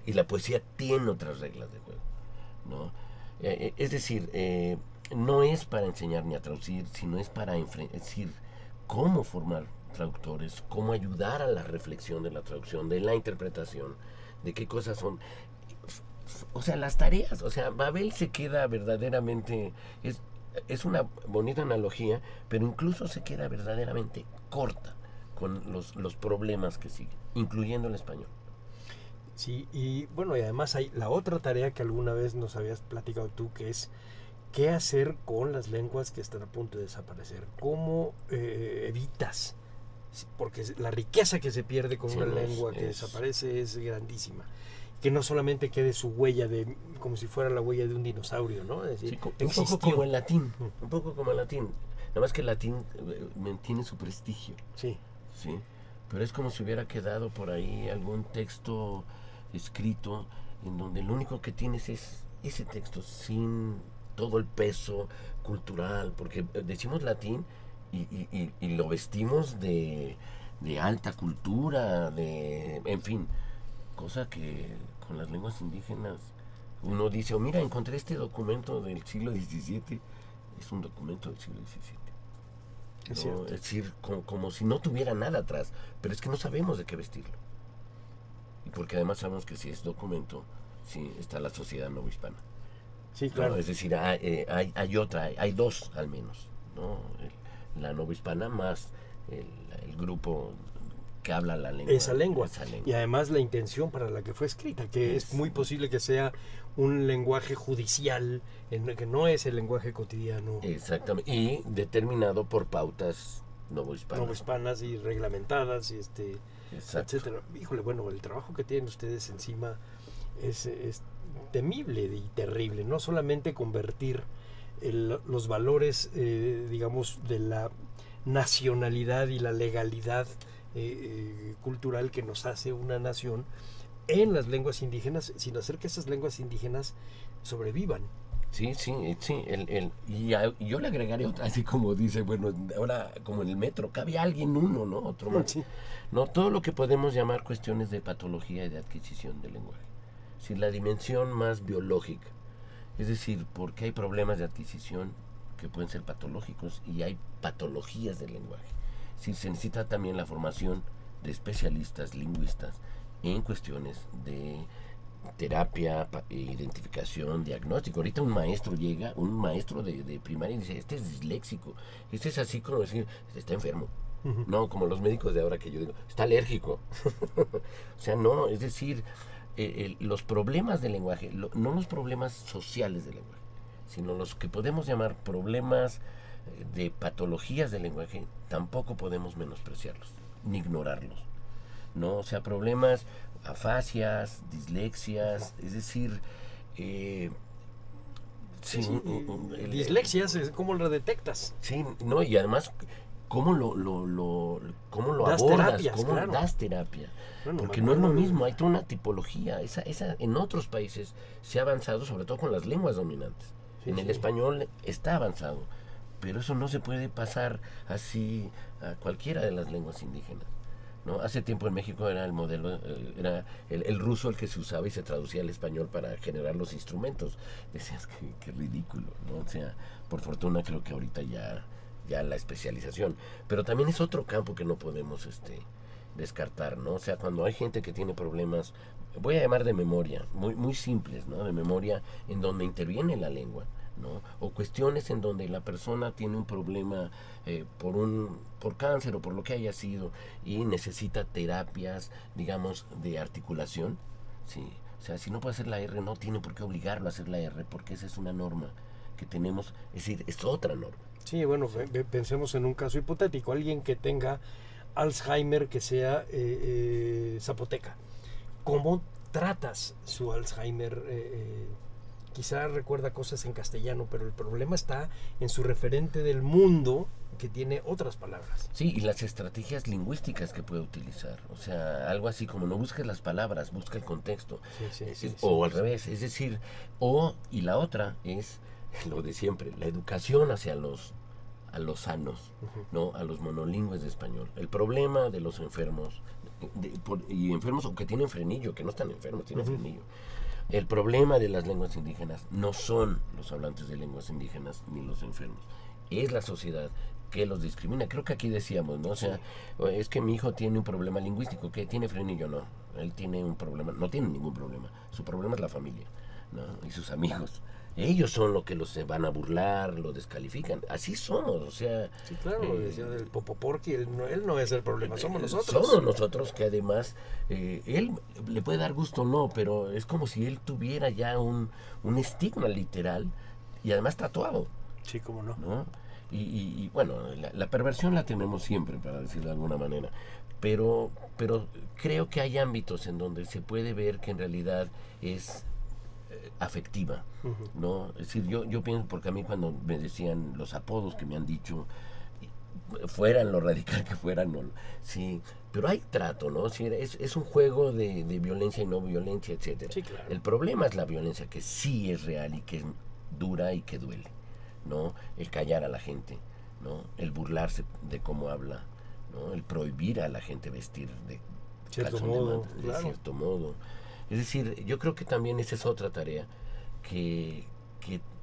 Y la poesía tiene otras reglas de juego, ¿no? Es decir, no es para enseñar ni a traducir, sino es para decir cómo formar traductores, cómo ayudar a la reflexión de la traducción, de la interpretación, de qué cosas son, o sea, las tareas. O sea, Babel se queda verdaderamente, es una bonita analogía, pero incluso se queda verdaderamente corta con los problemas que siguen, incluyendo el español. Sí, y bueno, y además hay la otra tarea que alguna vez nos habías platicado tú, que es qué hacer con las lenguas que están a punto de desaparecer. ¿Cómo evitas? Porque la riqueza que se pierde con una lengua que desaparece es grandísima. Que no solamente quede su huella, como si fuera la huella de un dinosaurio, ¿no? Es decir, sí, un poco como el latín, un poco como el latín. Nada más que el latín mantiene su prestigio. Sí. Sí, pero es como si hubiera quedado por ahí algún texto escrito en donde lo único que tienes es ese texto sin todo el peso cultural, porque decimos latín y lo vestimos de alta cultura, en fin, cosa que con las lenguas indígenas uno dice, oh, mira, encontré este documento del siglo XVII, es un documento del siglo XVII. ¿No? Es decir, como si no tuviera nada atrás, pero es que no sabemos de qué vestirlo. Y porque además sabemos que si es documento, sí está la sociedad novohispana. Sí, claro. ¿No? Es decir, hay otra, hay dos al menos, ¿no? La novohispana más el grupo que habla la lengua. Esa lengua. Y además la intención para la que fue escrita, que es muy posible que sea un lenguaje judicial, que no es el lenguaje cotidiano. Exactamente, y determinado por pautas novohispanas y reglamentadas, y etcétera. Híjole, bueno, el trabajo que tienen ustedes encima es temible y terrible. No solamente convertir los valores, digamos, de la nacionalidad y la legalidad cultural que nos hace una nación en las lenguas indígenas, sino hacer que esas lenguas indígenas sobrevivan. Sí. Y yo le agregaré otra, así como dice, bueno, ahora como en el metro, cabe alguien uno, ¿no? Otro más. Sí. No, todo lo que podemos llamar cuestiones de patología y de adquisición del lenguaje. Si la dimensión más biológica, es decir, porque hay problemas de adquisición que pueden ser patológicos y hay patologías del lenguaje. Sí, se necesita también la formación de especialistas lingüistas en cuestiones de terapia, identificación, diagnóstico. Ahorita un maestro de primaria y dice, este es disléxico, este es así como decir, está enfermo. Uh-huh. No, como los médicos de ahora que yo digo, está alérgico. O sea, no, es decir, los problemas del lenguaje, no los problemas sociales del lenguaje, sino los que podemos llamar problemas de patologías del lenguaje, tampoco podemos menospreciarlos, ni ignorarlos, ¿no? O sea, problemas, afasias, dislexias, es decir, dislexias, ¿cómo lo detectas? Sí, no, y además, ¿cómo lo das abordas? Terapias, ¿Cómo claro. das terapia? Bueno, porque no es lo mismo, hay toda una tipología, esa en otros países se ha avanzado, sobre todo con las lenguas dominantes. Sí, en el español está avanzado, pero eso no se puede pasar así a cualquiera de las lenguas indígenas, ¿no? Hace tiempo en México era el modelo, era el ruso el que se usaba y se traducía al español para generar los instrumentos. Decías que ridículo, ¿no? O sea, por fortuna creo que ahorita ya la especialización, pero también es otro campo que no podemos descartar, ¿no? O sea, cuando hay gente que tiene problemas, voy a llamar de memoria, muy, muy simples, ¿no? De memoria en donde interviene la lengua, ¿no? O cuestiones en donde la persona tiene un problema por cáncer o por lo que haya sido y necesita terapias, digamos, de articulación, ¿sí? O sea, si no puede hacer la R, no tiene por qué obligarlo a hacer la R, porque esa es una norma que tenemos, es decir, es otra norma. Sí, bueno, pensemos en un caso hipotético, alguien que tenga Alzheimer, que sea zapoteca. ¿Cómo tratas su Alzheimer? Quizá recuerda cosas en castellano, pero el problema está en su referente del mundo, que tiene otras palabras. Sí, y las estrategias lingüísticas que puede utilizar. O sea, algo así como no busques las palabras, busca el contexto. Sí, o al revés, es decir, y la otra es lo de siempre, la educación hacia a los sanos, ¿no? A los monolingües de español. El problema de los enfermos, y enfermos o que tienen frenillo, que no están enfermos, tienen frenillo. El problema de las lenguas indígenas no son los hablantes de lenguas indígenas ni los enfermos, es la sociedad que los discrimina. Creo que aquí decíamos, ¿no? O sea, es que mi hijo tiene un problema lingüístico, que tiene frenillo, no. Él tiene un problema, no tiene ningún problema. Su problema es la familia, ¿no? Y sus amigos. Ellos son los que se van a burlar, lo descalifican. Así somos, o sea... Sí, claro, decía del Popoporqui, él no es el problema, somos nosotros. Somos nosotros que además, él le puede dar gusto o no, pero es como si él tuviera ya un estigma literal y además tatuado. Sí, cómo no. ¿No? Y bueno, la perversión la tenemos siempre, para decirlo de alguna manera, pero creo que hay ámbitos en donde se puede ver que en realidad es afectiva, ¿no? Es decir, yo pienso, porque a mí cuando me decían los apodos que me han dicho, fueran lo radical que fueran, no, sí, pero hay trato, ¿no? Sí, es un juego de violencia y no violencia, etcétera. Sí, claro. El problema es la violencia, que sí es real y que es dura y que duele, ¿no? El callar a la gente, ¿no? El burlarse de cómo habla, ¿no? El prohibir a la gente vestir de cierto calzón modo, de manta, de claro. cierto modo. Es decir, yo creo que también esa es otra tarea que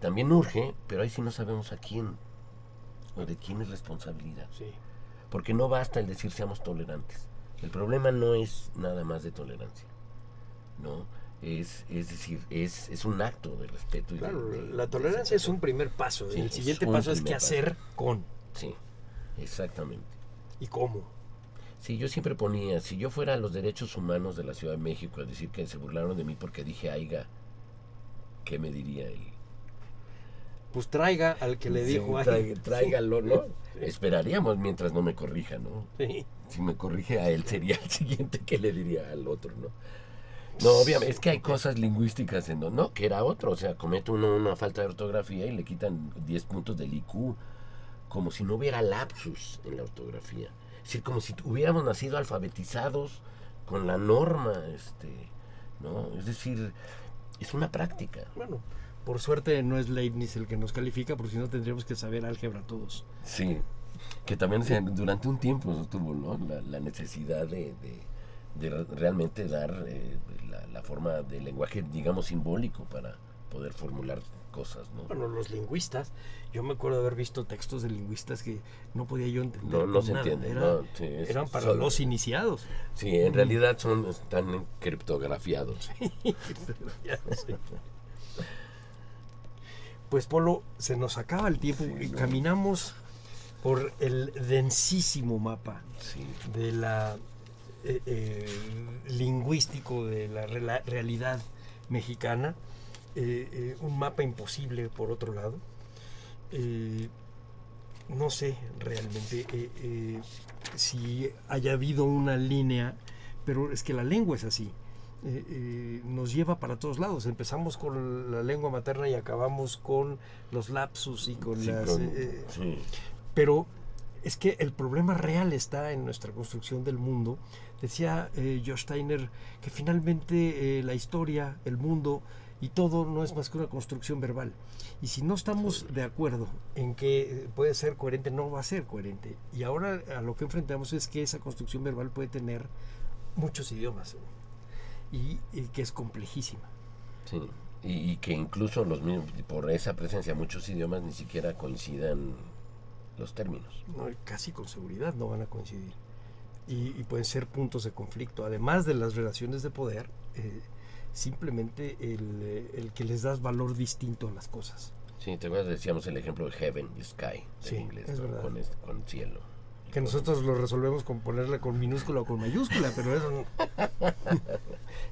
también urge, pero ahí sí no sabemos a quién o de quién es responsabilidad. Sí. Porque no basta el decir seamos tolerantes. El problema no es nada más de tolerancia, ¿no? Es decir, es un acto de respeto. Claro, la tolerancia es un primer paso. Sí, el siguiente un paso es primer qué hacer con Sí, exactamente. y cómo. Sí, yo siempre ponía, si yo fuera a los derechos humanos de la Ciudad de México a decir que se burlaron de mí porque dije aiga, ¿qué me diría él? Pues traiga al que le dijo ahí. Tráigalo, ¿no? Esperaríamos mientras no me corrija, ¿no? Sí. Si me corrige a él sería el siguiente que le diría al otro, ¿no? No, obviamente, es que hay cosas lingüísticas en donde, no, que era otro, o sea, comete uno una falta de ortografía y le quitan 10 puntos del IQ, como si no hubiera lapsus en la ortografía. Es decir, como si hubiéramos nacido alfabetizados con la norma, ¿no? Es decir, es una práctica. Bueno, por suerte no es Leibniz el que nos califica, porque si no tendríamos que saber álgebra todos. Sí, que también durante un tiempo tuvo, ¿no? la necesidad de realmente dar la forma del lenguaje, digamos, simbólico para poder formular cosas, ¿no? Bueno, los lingüistas, yo me acuerdo de haber visto textos de lingüistas que no podía yo entender. No se nada. entiende. Eran para los iniciados. Sí, en realidad están criptografiados. Sí. Pues Polo, se nos acaba el tiempo y caminamos por el densísimo mapa de la lingüístico de la realidad mexicana, un mapa imposible por otro lado. No sé realmente si haya habido una línea, pero es que la lengua es así. Nos lleva para todos lados. Empezamos con la lengua materna y acabamos con los lapsus y con pero es que el problema real está en nuestra construcción del mundo. Decía Josh Steiner que finalmente la historia, el mundo y todo no es más que una construcción verbal. Y si no estamos de acuerdo en que puede ser coherente, no va a ser coherente. Y ahora a lo que enfrentamos es que esa construcción verbal puede tener muchos idiomas y que es complejísima. Sí, y que incluso los mismos, por esa presencia de muchos idiomas, ni siquiera coincidan los términos. No, casi con seguridad no van a coincidir. Y pueden ser puntos de conflicto. Además de las relaciones de poder, simplemente el que les das valor distinto a las cosas. Sí, te acuerdas, decíamos el ejemplo de heaven y sky en inglés, es ¿no? verdad. Con cielo. Que nosotros lo resolvemos con ponerle con minúscula o con mayúscula, pero eso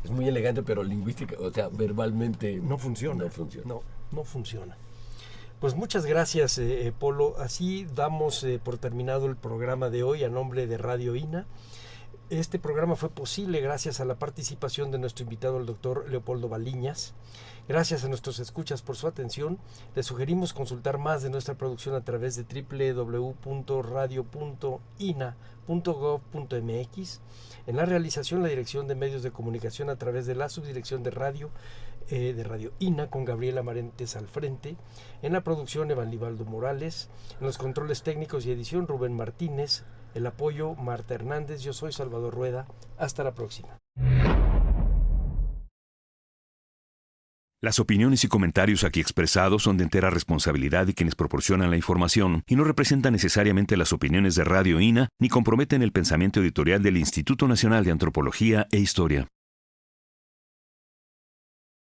es muy elegante, pero lingüística, o sea, verbalmente no funciona. No funciona. Pues muchas gracias, Polo. Así damos por terminado el programa de hoy a nombre de Radio INA. Este programa fue posible gracias a la participación de nuestro invitado, el doctor Leopoldo Baliñas. Gracias a nuestros escuchas por su atención. Les sugerimos consultar más de nuestra producción a través de www.radio.ina.gov.mx. En la realización, la Dirección de Medios de Comunicación a través de la Subdirección de Radio INA, con Gabriela Marentes al frente. En la producción, Evan Libaldo Morales. En los controles técnicos y edición, Rubén Martínez. El apoyo, Marta Hernández. Yo soy Salvador Rueda. Hasta la próxima. Las opiniones y comentarios aquí expresados son de entera responsabilidad de quienes proporcionan la información y no representan necesariamente las opiniones de Radio INA ni comprometen el pensamiento editorial del Instituto Nacional de Antropología e Historia.